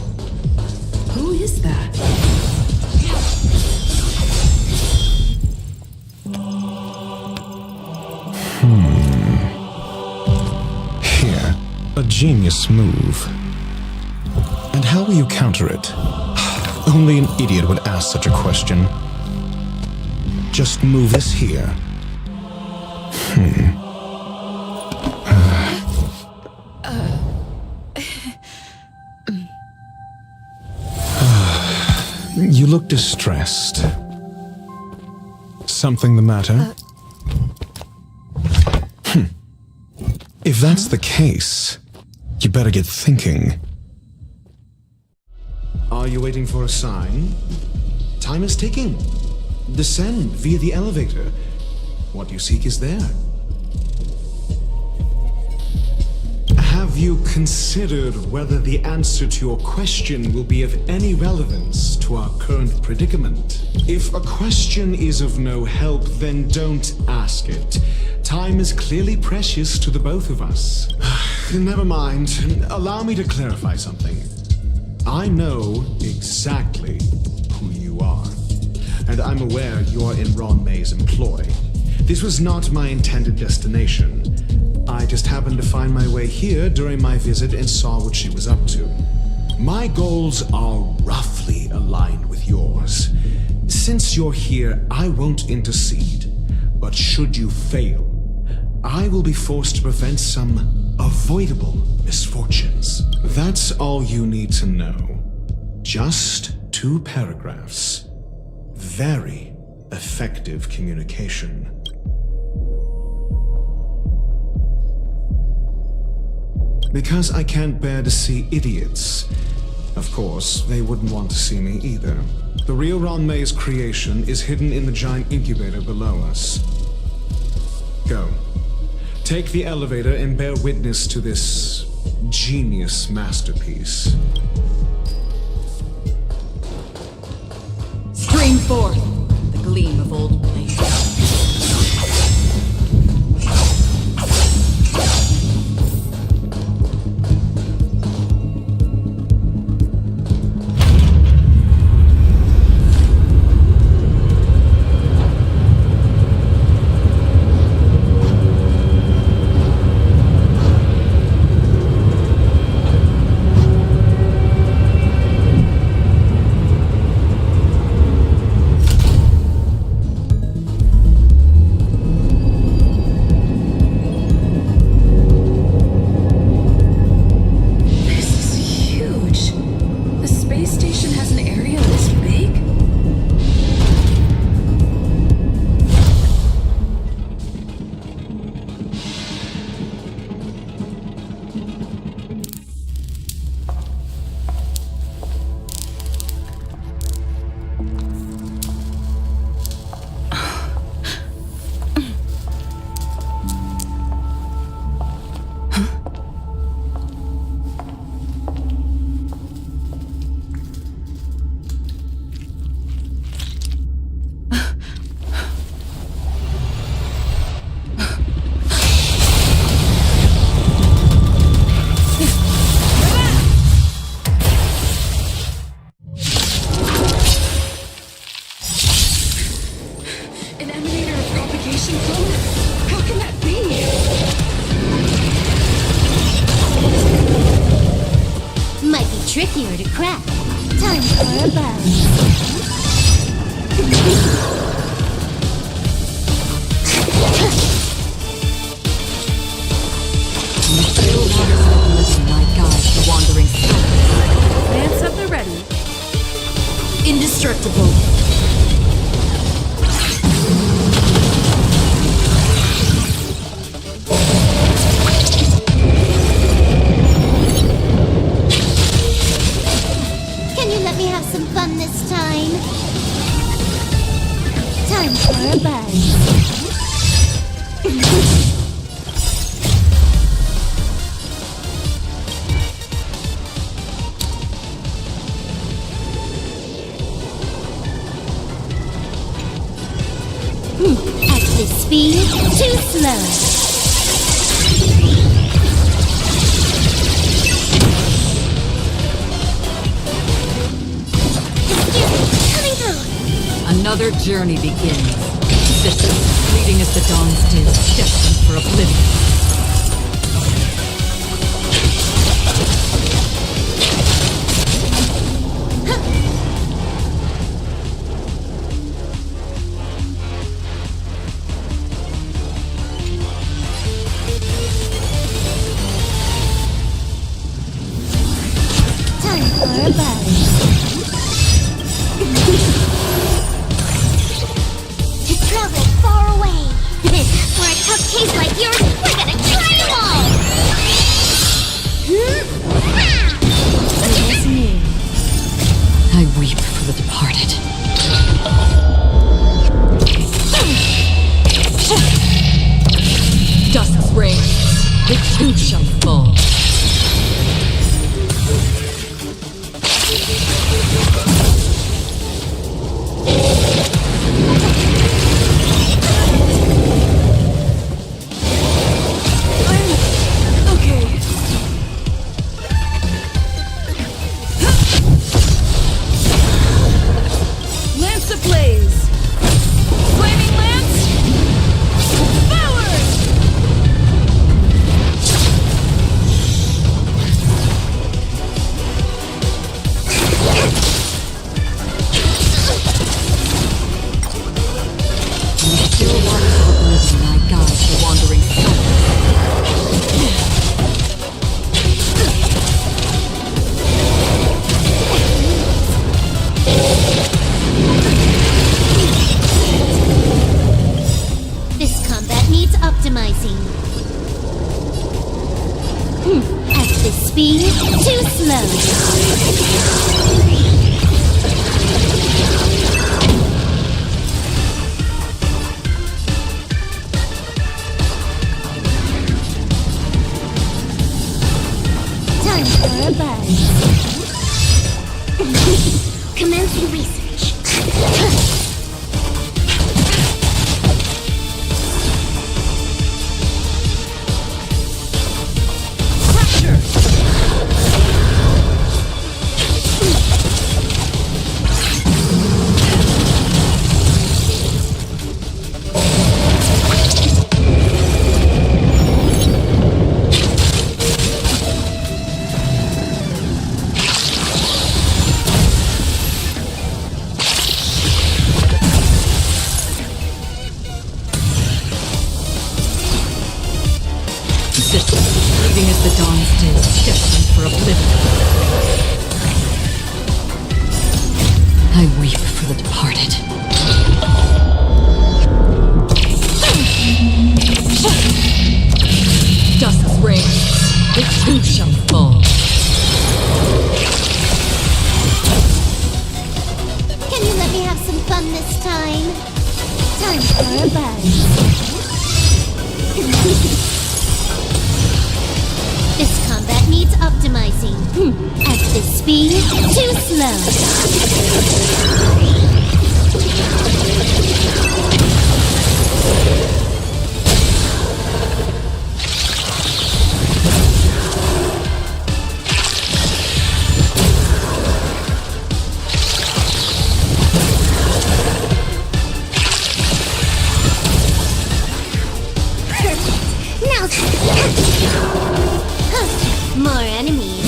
Who is that? Here, a genius move. And how will you counter it? Only an idiot would ask such a question. Just move this here. You look distressed. Something the matter? If that's the case, you better get thinking. Are you waiting for a sign? Time is ticking. Descend via the elevator. What you seek is there. Have you considered whether the answer to your question will be of any relevance to our current predicament? If a question is of no help, then don't ask it. Time is clearly precious to the both of us. Never mind. Allow me to clarify something. I know exactly who you are. and I'm aware you're in Ron May's employ. This was not my intended destination. I just happened to find my way here during my visit and saw what she was up to. My goals are roughly aligned with yours. Since you're here, I won't intercede. But should you fail, I will be forced to prevent some avoidable misfortunes. That's all you need to know. Just 2 paragraphs. Very effective communication. Because I can't bear to see idiots. Of course, they wouldn't want to see me either. The real Ron May's creation is hidden in the giant incubator below us. Go. Take the elevator and bear witness to this genius masterpiece. Stream forth the gleam of old blades. Trickier to crack. Time for a buzz. My guide, the wandering soul. Lance at the ready. Indestructible. Can you let me have some fun this time? Time for a buzz. At this speed, too slow. Another journey begins. Systems fleeting as the dawn's dew, destined for oblivion. Time for a buzz. To travel far away. For a tough case like yours, we're gonna try you all! It is me. I weep for the departed. Dust reigns, the too shall fall. Still waters of oblivion I guide the wandering This combat needs optimizing. At this speed, too slow. Time for a buzz. Commencing research. fleeting as the dawn's dew, destined for oblivion. I weep for the departed. Dusk's reign, it too shall fall. Can you let me have some fun this time? Time for a buzz. This combat needs optimizing. At this speed, too slow. More enemies.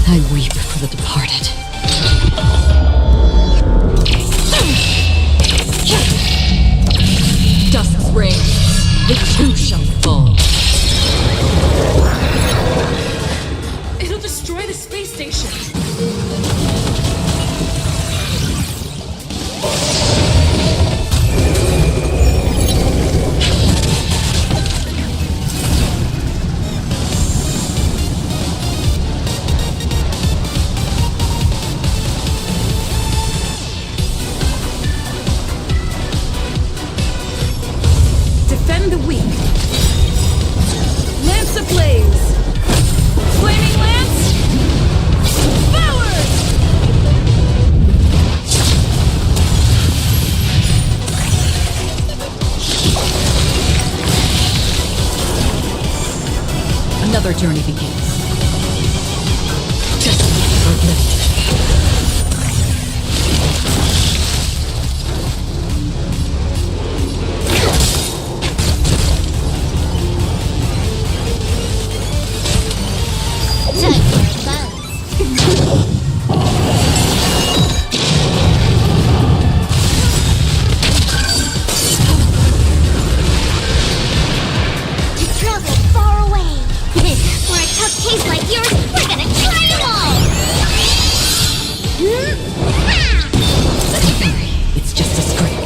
I weep for the departed. Dusk's reign, it too shall fall. It'll destroy the space station. Defend the weak. Lance ablaze. Flaming lance. Forward! Another journey begins. Destined for oblivion. You traveled far away. For a tough case like yours, we're gonna try them all. It's just a scrape.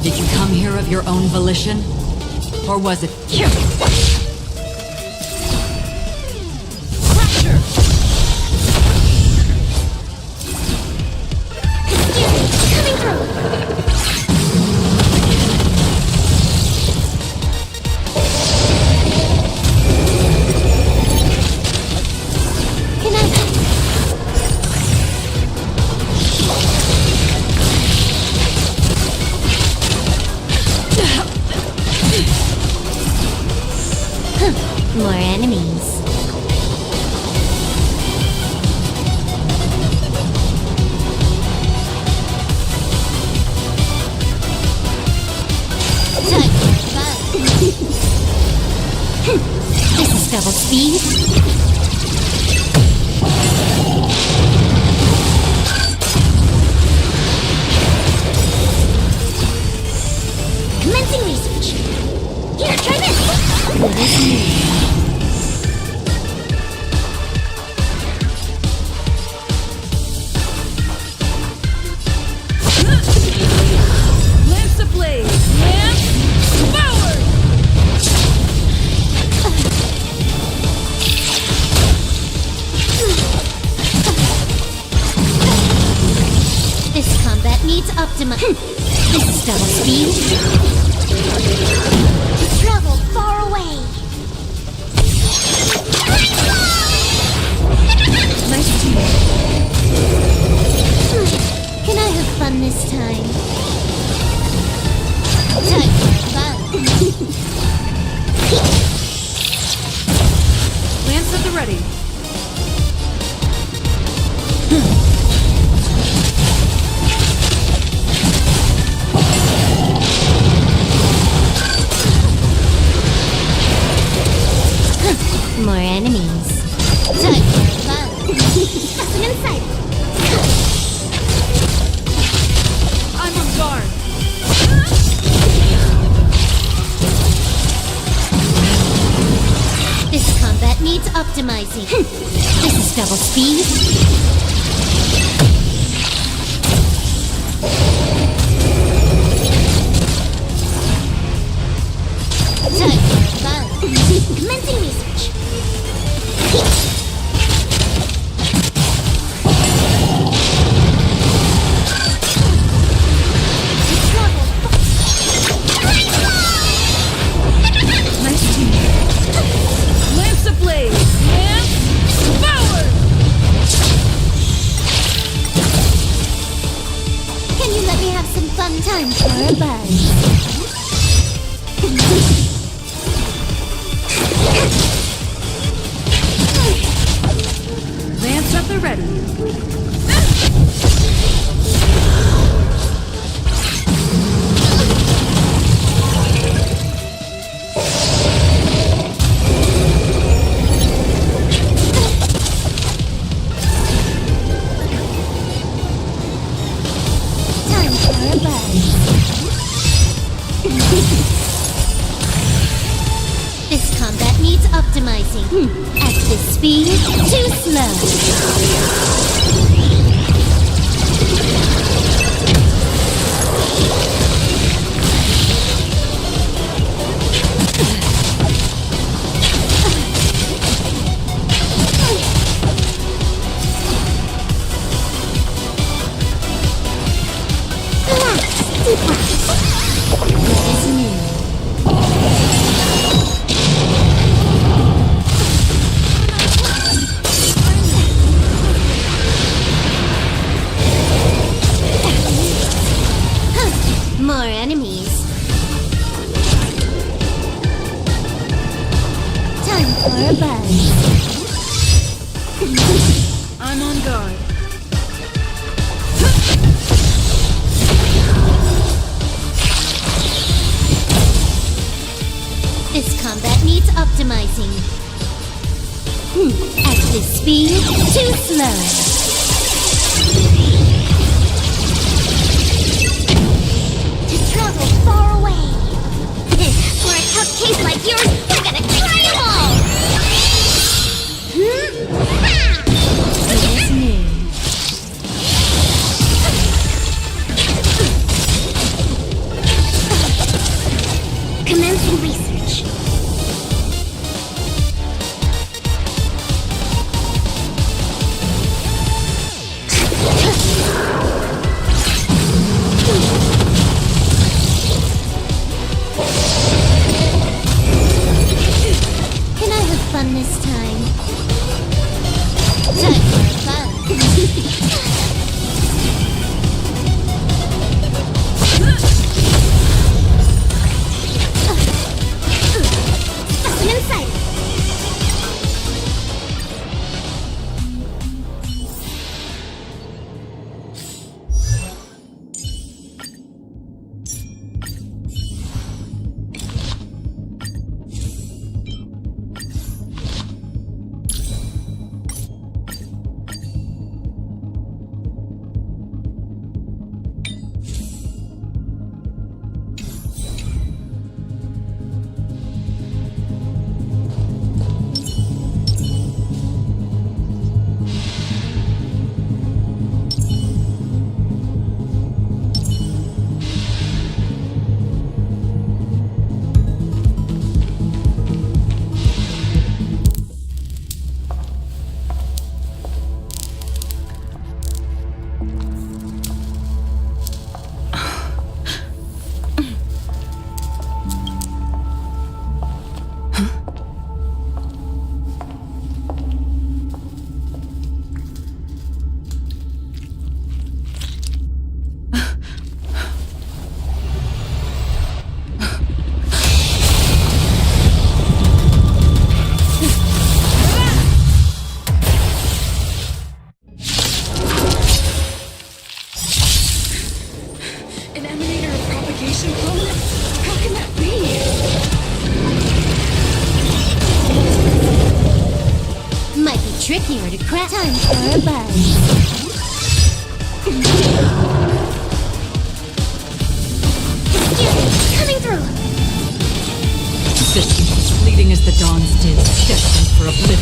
Did you come here of your own volition? Or was it... More enemies. needs optimizing. This is double speed. To travel far away. Nice to meet you. Can I have fun this time? Time for fun. Lance at the ready. More enemies. Time for fun. Fasten in sight. I'm on guard. This combat needs optimizing. This is double speed. Time for fun. Commencing research. Nice to meet you. Lance ablaze. Lance forward. Can you let me have some fun time for a buzz? Lance at the ready. Time for a buzz. This combat needs optimizing. At this speed, too slow. Relax, deep breath. This is new. More enemies. Time for a buzz. I'm on guard. This combat needs optimizing. At this speed, too slow. To travel far away. For a tough case like yours, we're gonna try them all! It is new. Commencing research. station phone? How can that be? Might be trickier to crack. Time for a buzz. Coming through. Systems fleeting as the dawn's dew, destined for oblivion.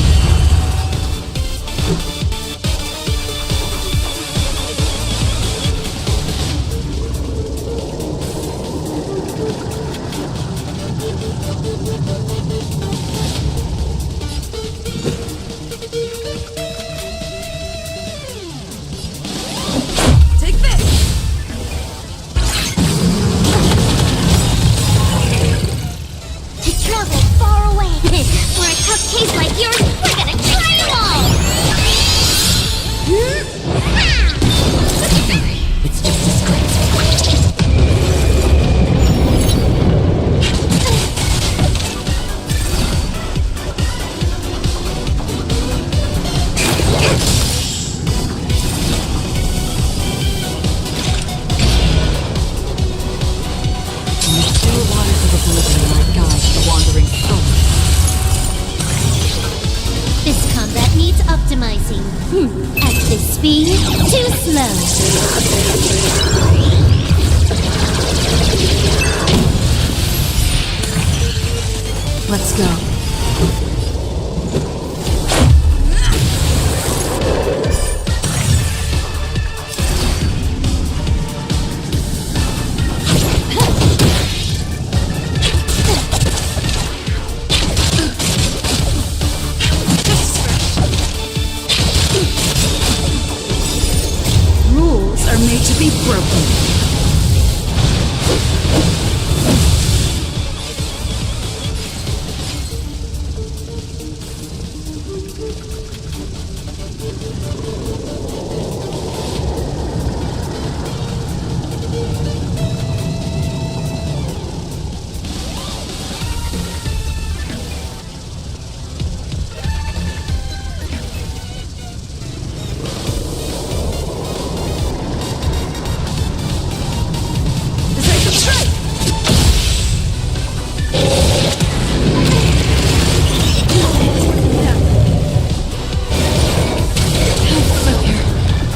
Take this! To travel far away. For a tough case like yours, we're gonna try them all! It's just as good. In the still waters of oblivion, my guide, the wandering soul. This combat needs optimizing. At this speed, too slow. Let's go. Rules are made to be broken.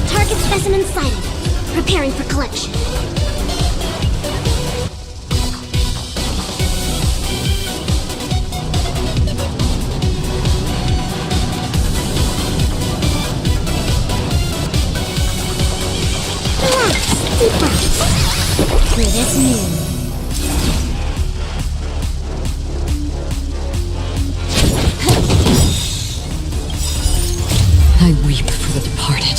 Target specimen sighted. Preparing for collection. Good as new. I weep for the departed.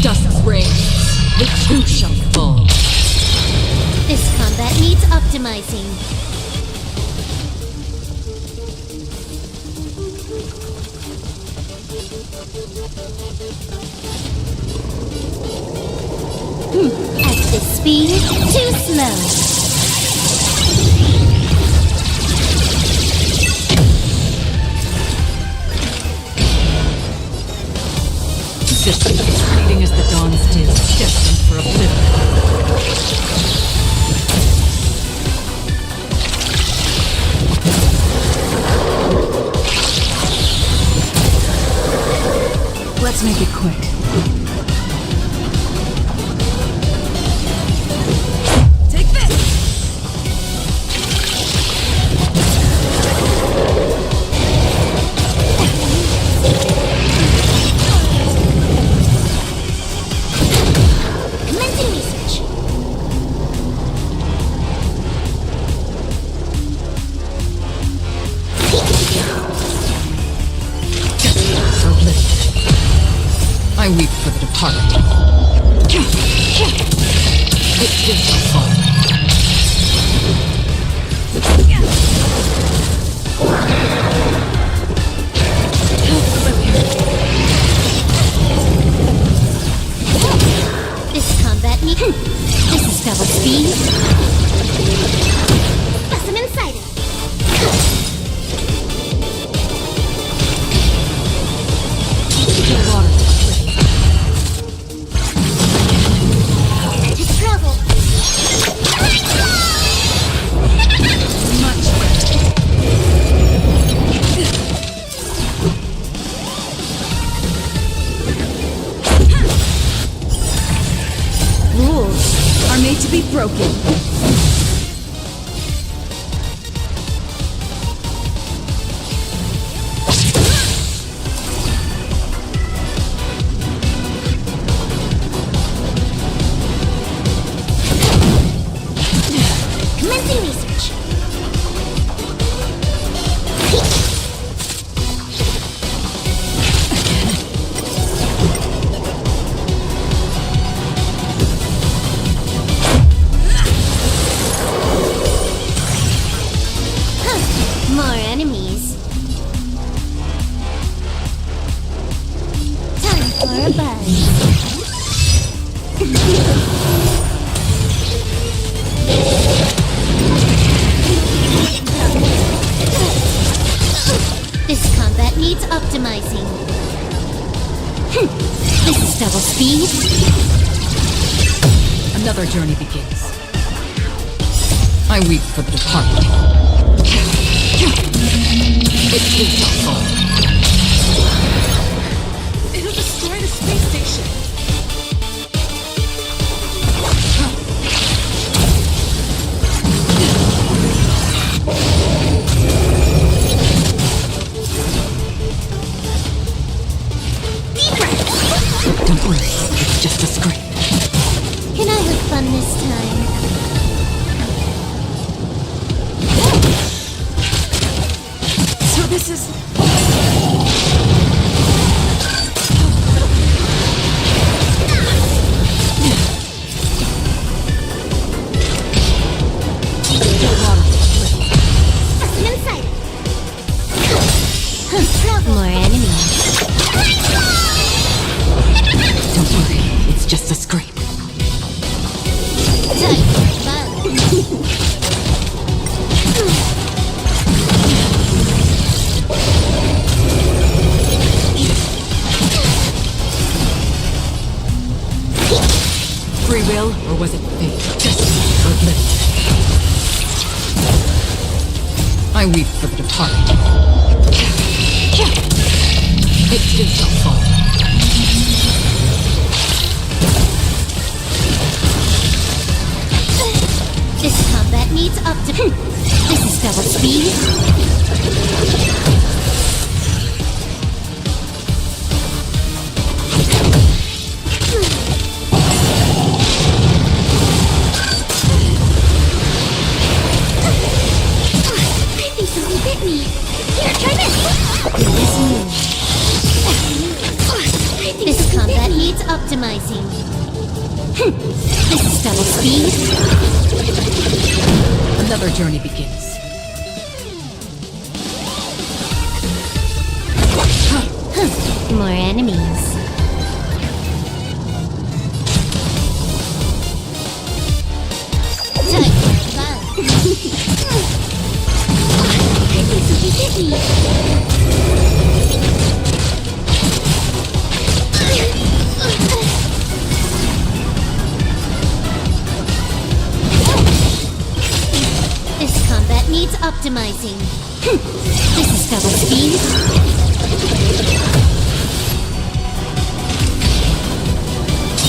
Dusk's reign, the two shall fall. This combat needs optimizing. At this speed, too slow. Systems fleeting as the dawn's dew, destined for oblivion. Let's make it quick. Take this! Commencing research. I weep for the departed. It is the fall. broken. Commencing research. More enemies. Time for a buzz. This combat needs optimizing. This is double speed. Another journey begins. I weep for the departed. It is not fall. It'll destroy the space station. Don't worry, it's just a scrape. Can I have fun this time? So this is... An insider. More enemies. Don't worry, it's just a scrape. Time for fun. Free will, or was it fate? Destiny or bliss? I weep for the departed. It too shall fall. This combat needs This is double speed. I think something bit me. Here, try this. This combat needs optimizing. This is double speed. Another journey begins. More enemies. Time for fun. I think something bit me. This combat needs optimizing. This is double speed.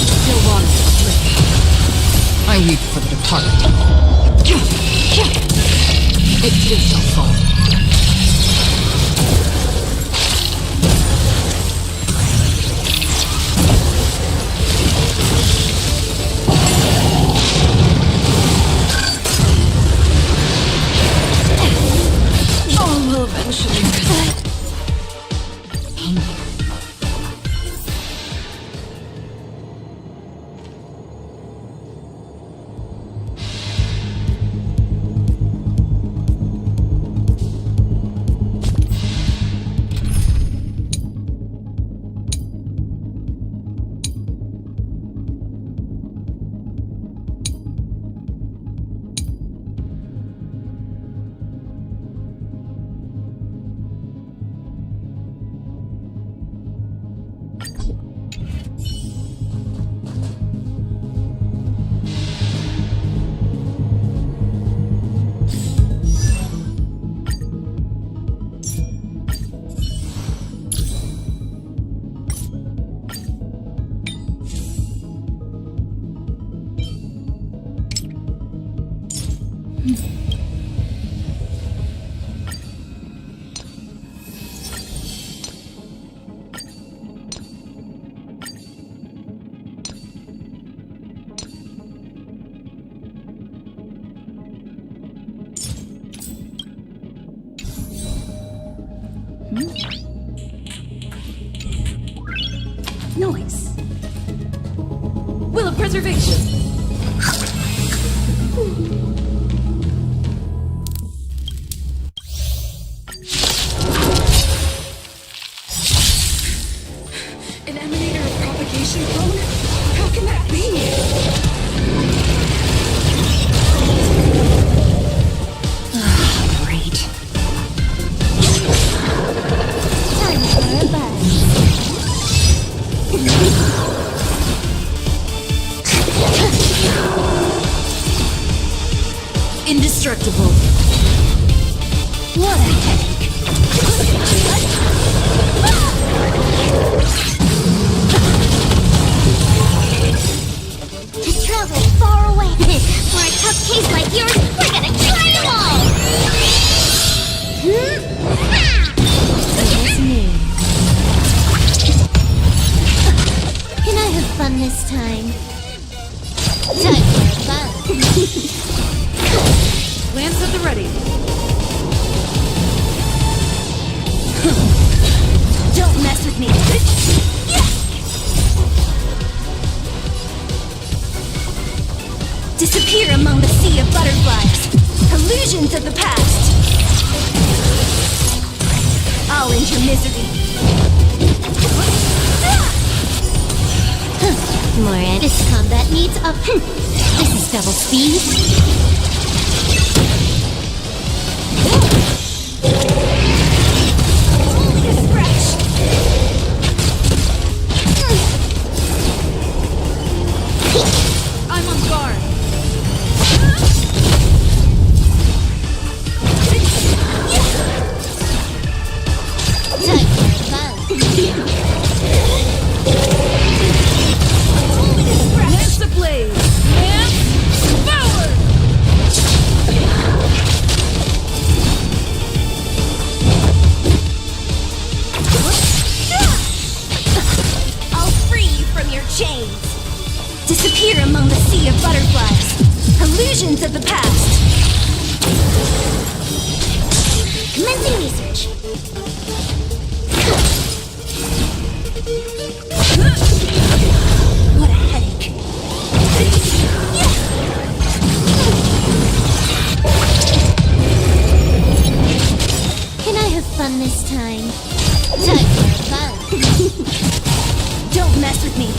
Still wants to slip. I weep for the departed. It too shall fall. All will eventually rest. Noise. Will of preservation. An emanator of propagation clone? How can that be? Great. Time for a buzz. Indestructible. What a headache. To travel far away. For a tough case like yours, we're gonna try them all! It's me. Can I have fun this time? Time for fun. Lance at the ready. Don't mess with me. Disappear among the sea of butterflies. Illusions of the past. I'll end your misery. More this combat needs a... This is double speed. I'm on guard. Lance ablaze. Lance forward. I'll free you from your chains. Disappear among the sea of butterflies. Illusions of the past. Commencing research. What a headache. Can I have fun this time? Time for fun. Don't mess with me.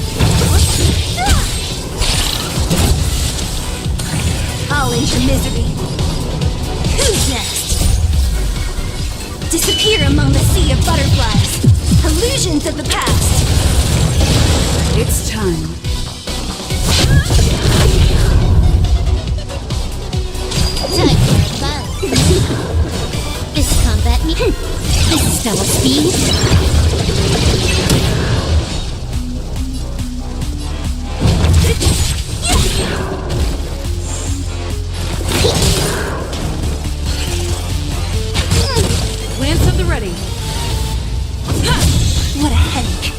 I'll end your misery. Who's next? Disappear among the sea of butterflies. Illusions of the past. It's time. Time for fun. This combat me. This is double speed. Lance at the ready. What a headache.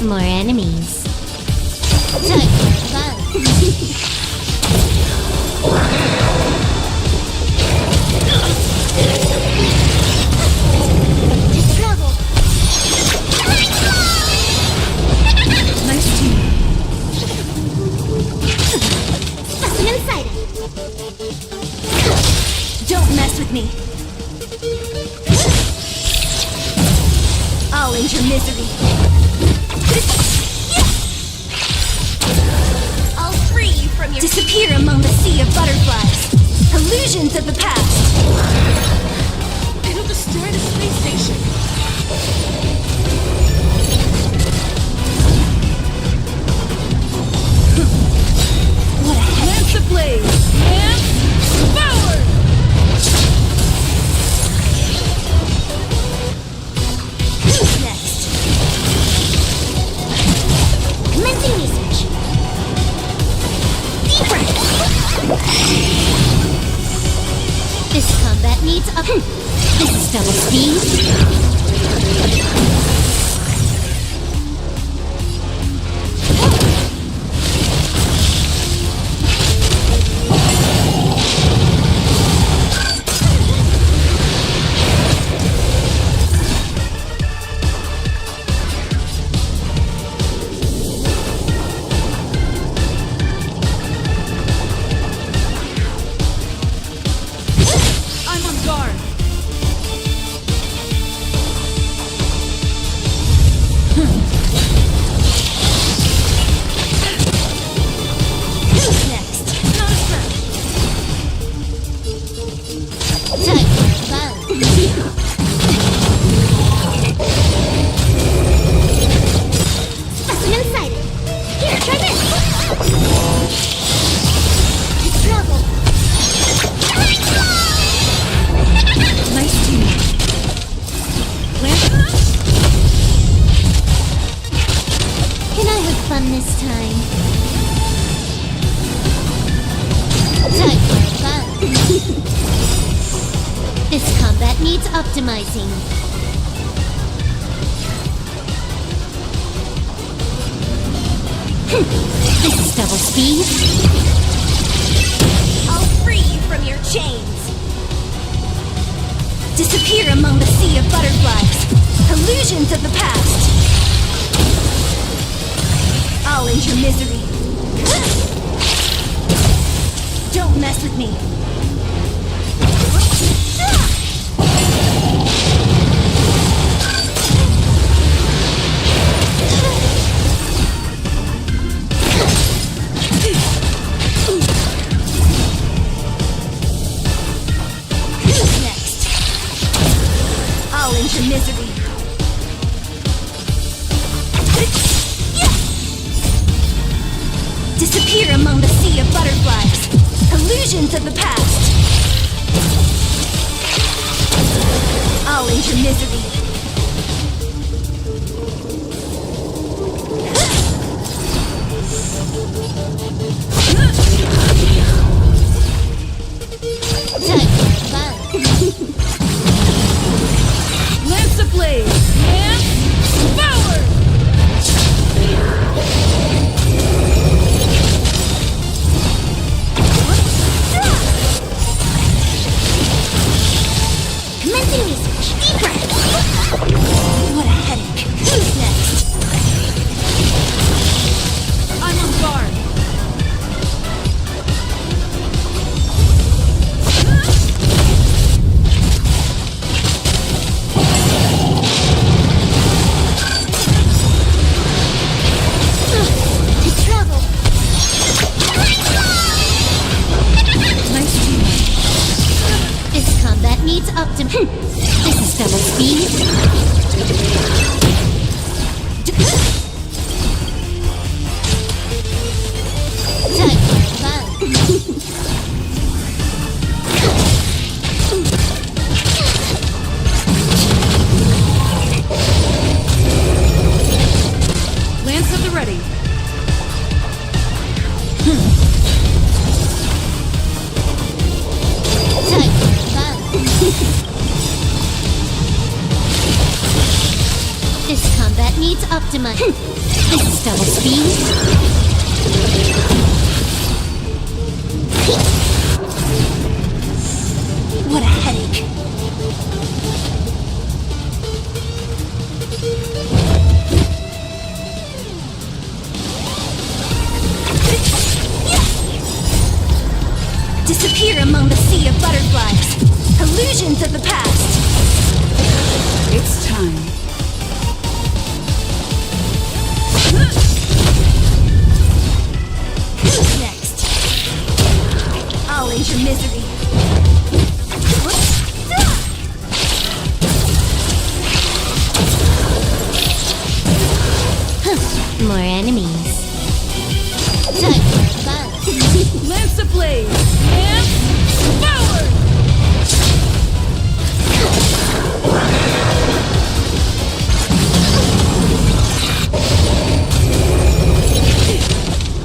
More enemies. Time for fun. To travel. Nice team. Specimen sighted. Don't mess with me. I'll end your misery. I'll free you from your... Disappear among the sea of butterflies. Illusions of the past. It'll destroy the space station. What a headache. Lance ablaze. Lance forward. Who's next? Commencing research. This combat needs a... This is double speed. fun this time. Time for fun. This combat needs optimizing. This is double speed. I'll free you from your chains. Disappear among the sea of butterflies. Illusions of the past. I'll end your misery. Don't mess with me. Who's next? I'll end your misery. Disappear among the sea of butterflies. Illusions of the past. I'll end your misery. Time for fun. Lance ablaze! Lance forward! Commencing research. Deep breath. What a headache. Who's next? I'm on guard. To travel. Nice teamwork. This combat needs This is double speed. Time for fun. Lance at the ready. Time for fun. This combat needs optimization. This is double speed. What a headache. Disappear among the sea of butterflies. Illusions of the past. It's time. Who's next? I'll end your misery. More enemies. Time for fun. Lance ablaze! Lance forward!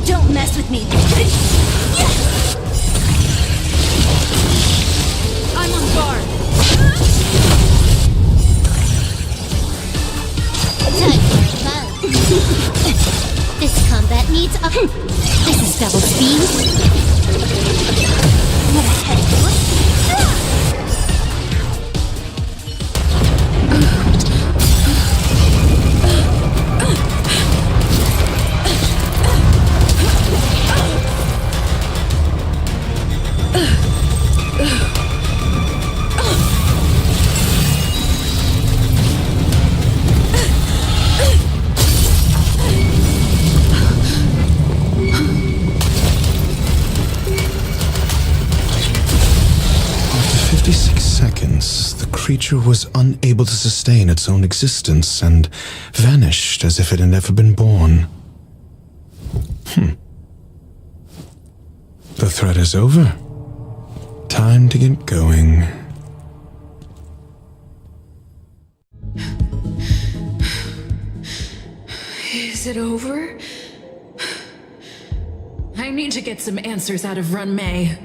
Don't mess with me. I'm on guard. Time for fun. This combat needs This is double speed. What a headache. The creature was unable to sustain its own existence and vanished as if it had never been born. The threat is over. Time to get going. Is it over? I need to get some answers out of Run May.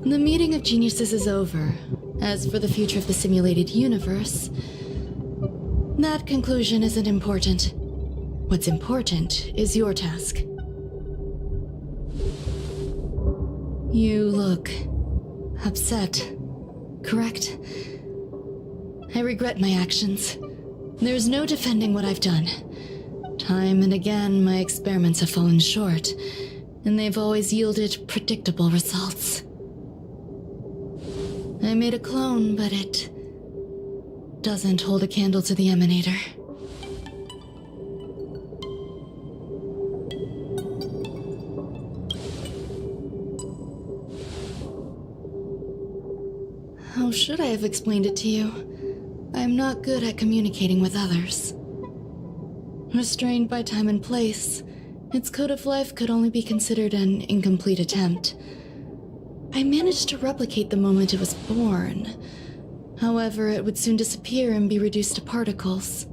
The meeting of geniuses is over. As for the future of the simulated universe, that conclusion isn't important. What's important is your task. You look upset, correct? I regret my actions. There's no defending what I've done. Time and again, my experiments have fallen short, and they've always yielded predictable results. I made a clone, but it doesn't hold a candle to the emanator. How should I have explained it to you? I'm not good at communicating with others. Restrained by time and place, its code of life could only be considered an incomplete attempt. I managed to replicate the moment it was born. However, it would soon disappear and be reduced to particles.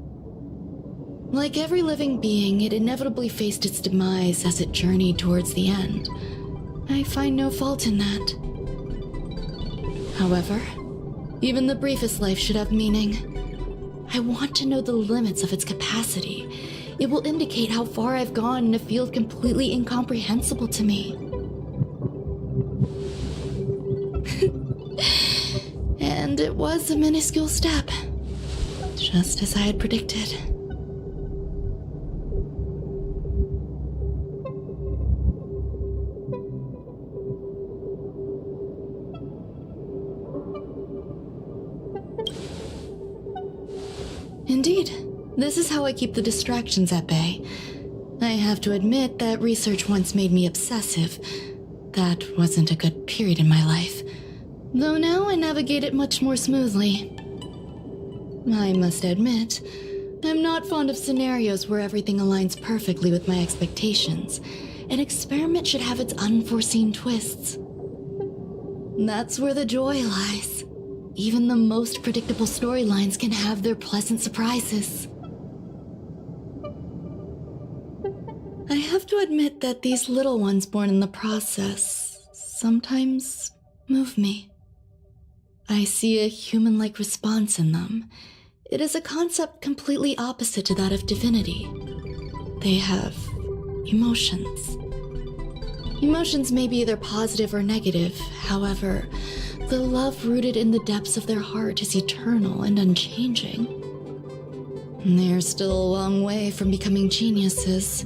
Like every living being, it inevitably faced its demise as it journeyed towards the end. I find no fault in that. However, even the briefest life should have meaning. I want to know the limits of its capacity. It will indicate how far I've gone in a field completely incomprehensible to me. And it was a minuscule step, just as I had predicted. Indeed, this is how I keep the distractions at bay. I have to admit that research once made me obsessive. That wasn't a good period in my life. Though now I navigate it much more smoothly. I must admit, I'm not fond of scenarios where everything aligns perfectly with my expectations. An experiment should have its unforeseen twists. That's where the joy lies. Even the most predictable storylines can have their pleasant surprises. I have to admit that these little ones born in the process sometimes move me. I see a human-like response in them. It is a concept completely opposite to that of divinity. They have emotions. Emotions may be either positive or negative. However, the love rooted in the depths of their heart is eternal and unchanging. They're still a long way from becoming geniuses,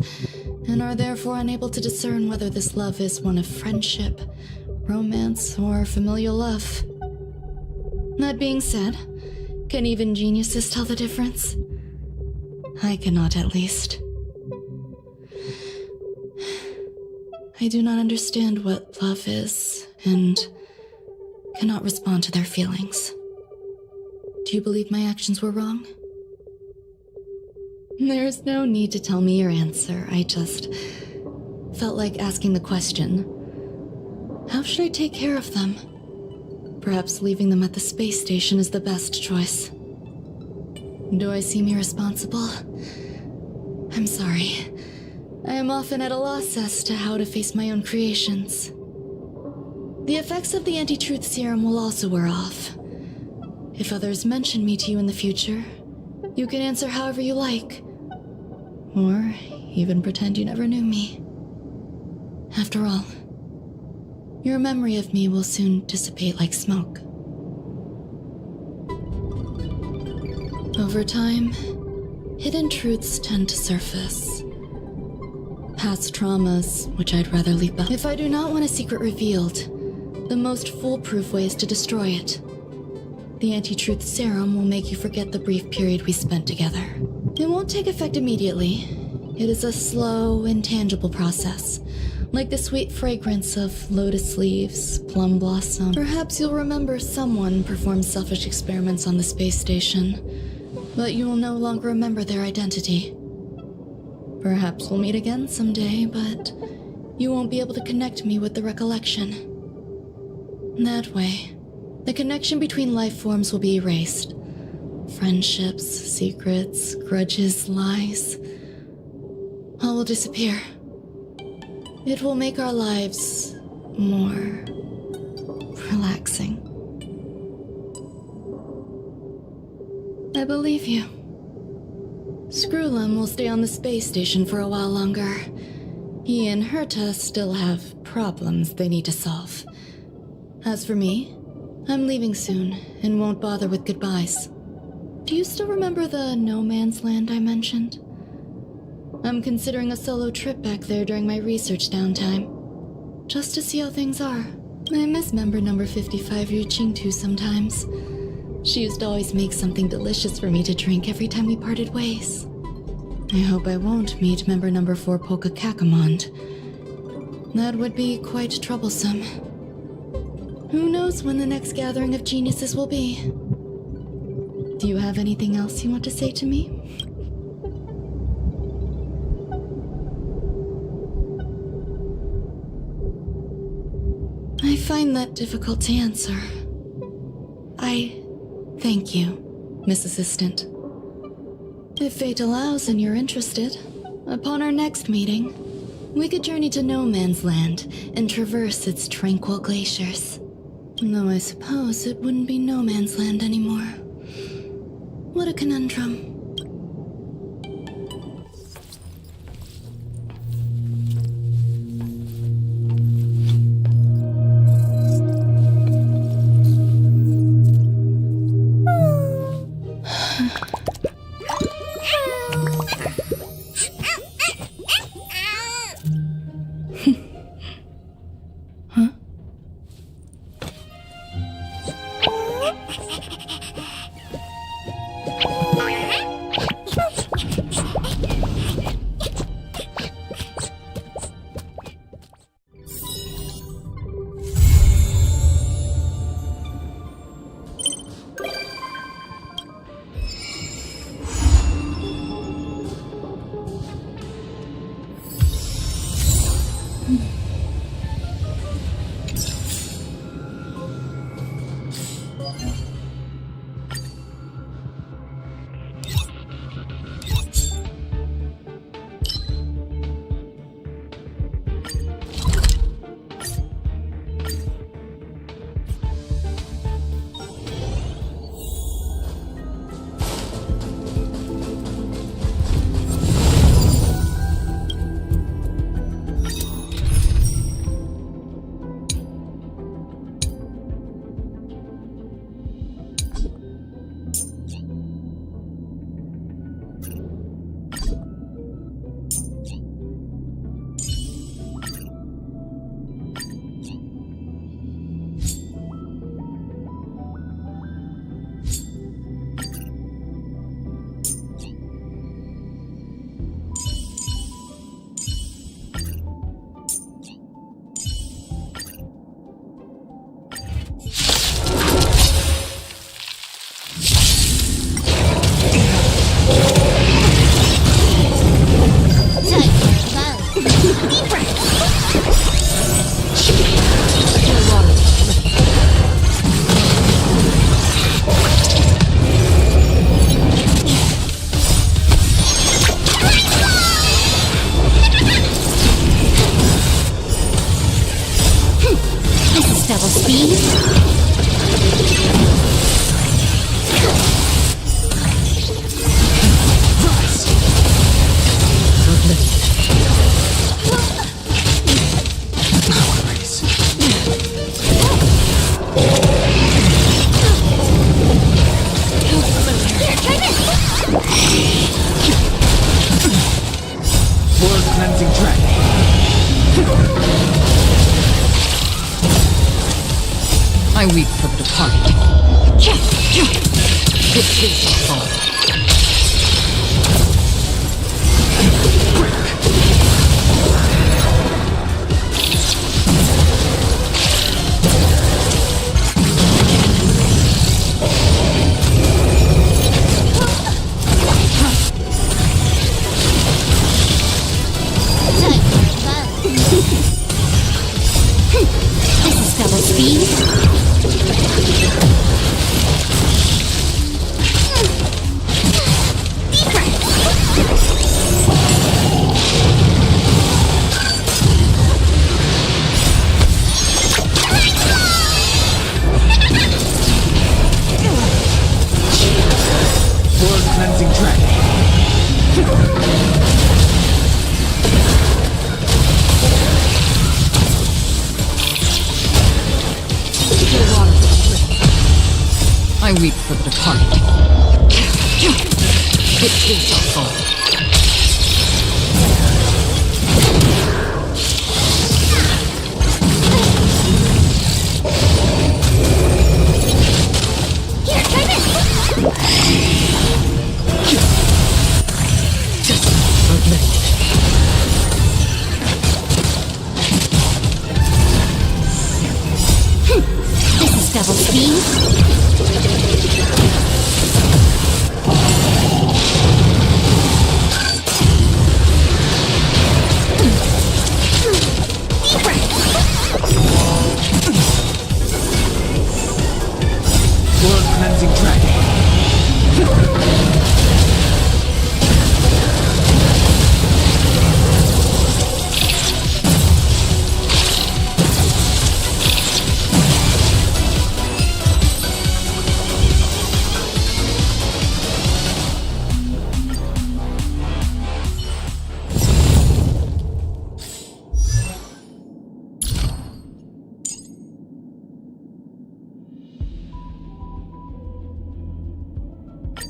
and are therefore unable to discern whether this love is one of friendship, romance, or familial love. That being said, can even geniuses tell the difference? I cannot, at least. I do not understand what love is, and cannot respond to their feelings. Do you believe my actions were wrong? There's no need to tell me your answer. I just felt like asking the question. How should I take care of them? Perhaps leaving them at the space station is the best choice. Do I seem irresponsible? I'm sorry. I am often at a loss as to how to face my own creations. The effects of the anti-truth serum will also wear off. If others mention me to you in the future, you can answer however you like. Or even pretend you never knew me. After all, your memory of me will soon dissipate like smoke. Over time, hidden truths tend to surface. Past traumas, which I'd rather leave behind. If I do not want a secret revealed, the most foolproof way is to destroy it. The anti-truth serum will make you forget the brief period we spent together. It won't take effect immediately. It is a slow, intangible process, like the sweet fragrance of lotus leaves, plum blossom. Perhaps you'll remember someone performed selfish experiments on the space station, but you will no longer remember their identity. Perhaps we'll meet again someday, but you won't be able to connect me with the recollection. That way, the connection between life forms will be erased. Friendships, secrets, grudges, lies, all will disappear. It will make our lives more relaxing. I believe you. Screwlum will stay on the space station for a while longer. He and Herta still have problems they need to solve. As for me, I'm leaving soon and won't bother with goodbyes. Do you still remember the no man's land I mentioned? I'm considering a solo trip back there during my research downtime, just to see how things are. I miss member number 55 Yu Qingtu sometimes. She used to always make something delicious for me to drink every time we parted ways. I hope I won't meet member number 4 Polka Kakamond. That would be quite troublesome. Who knows when the next gathering of geniuses will be? Do you have anything else you want to say to me? I find that difficult to answer. Thank you, Miss Assistant. If fate allows and you're interested, upon our next meeting, we could journey to No Man's Land and traverse its tranquil glaciers. Though I suppose it wouldn't be No Man's Land anymore. What a conundrum. World cleansing dragon. I weep for the departed. It shall fall. This is double speed. World cleansing dragon. I weep for the departed. It shall fall. Here, try this. This is double speed. World cleansing dragon.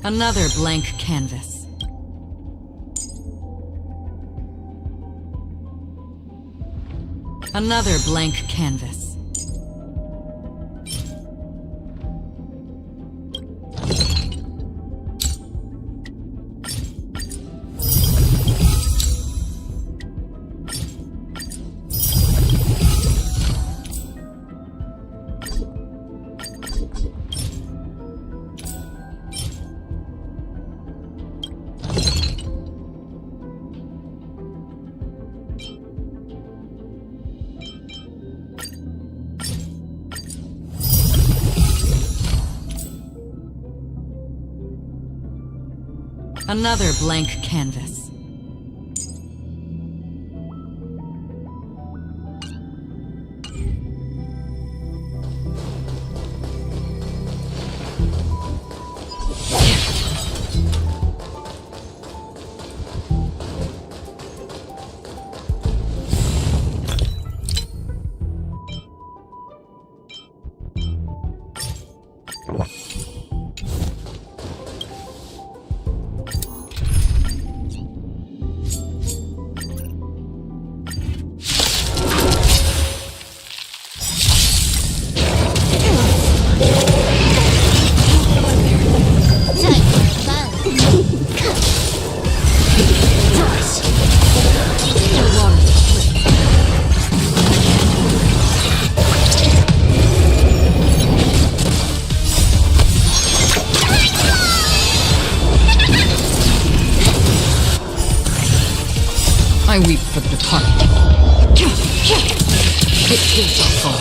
Another blank canvas. Another blank canvas. Another blank canvas. I weep for the departed. It shall fall.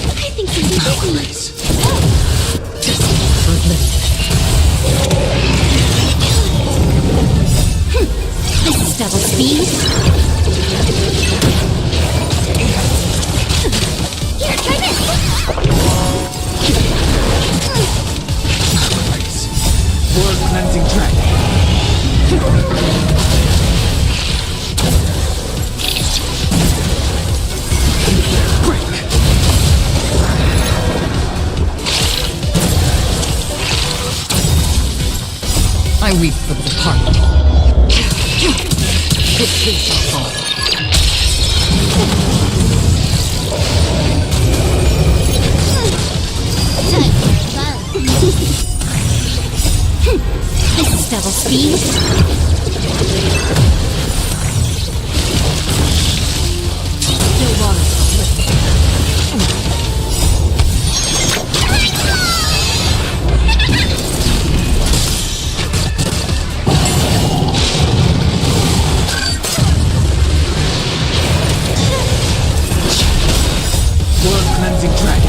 I think something busy. This is double speed. Here, try this. World cleansing dragon. Break. I weep for the departed. It too shall fall. This is double speed. Still water. Blood cleansing track.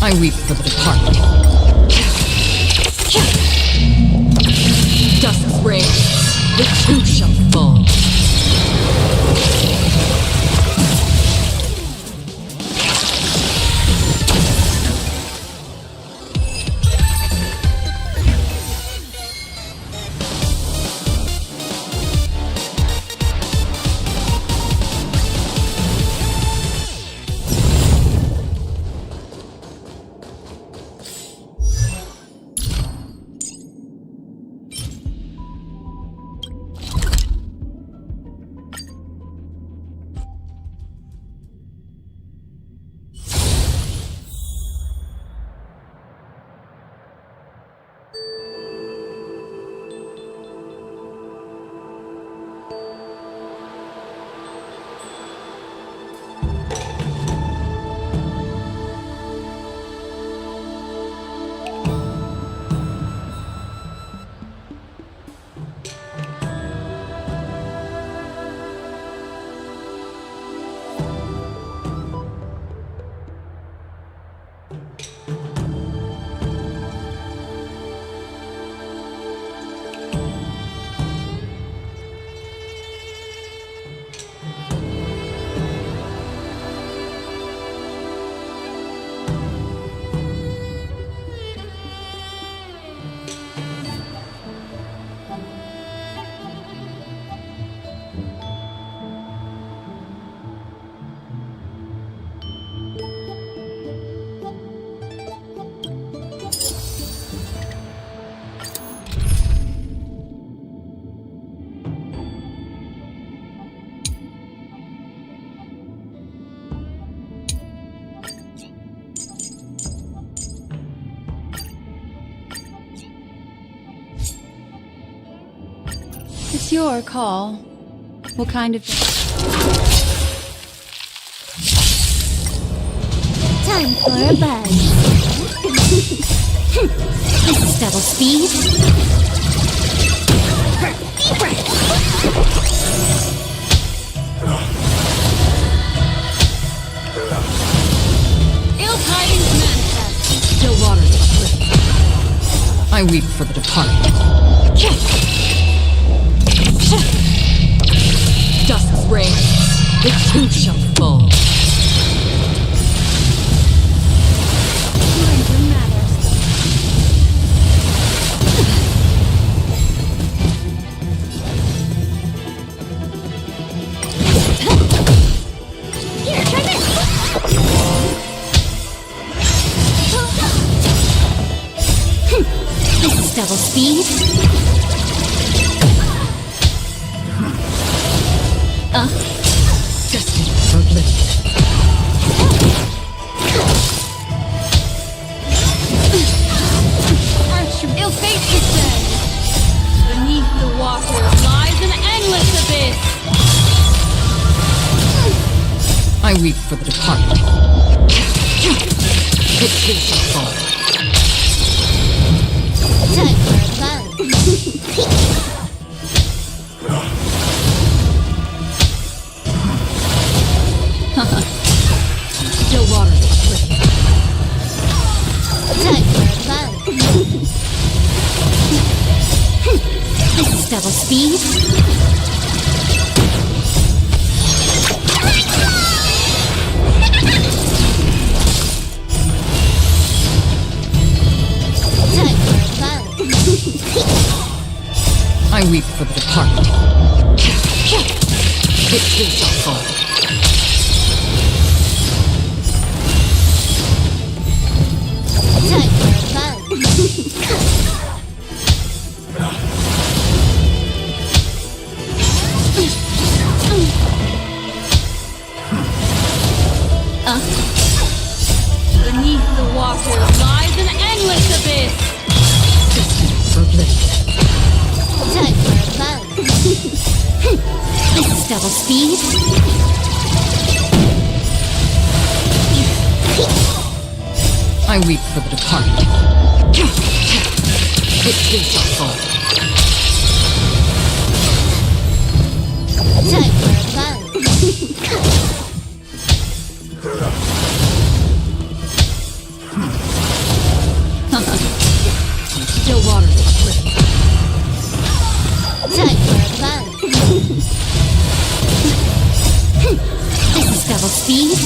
I weep for the departed. Dusk reigns, the two shall fall. It's your call. What kind of... Time for a buzz. This is double speed. Ill tidings manifest. Still waters uplift. I weep for the departed. Dusk reigns, the two shall fall. Here, try this. This is double speed. Destined for bliss. Aren't you ill-fated then? Beneath the water lies an endless abyss. I weep for the departed. It too shall fall. Time for a buzz. Still waters uplift. Time for a buzz. This is double speed. I weep for the departed. It too shall fall. Time for fun. Beneath the water lies an endless abyss. Time for fun. This is double speed. I weep for the departed. It too shall fall. Time for fun. Still waters uplift. Time for fun. This is double speed.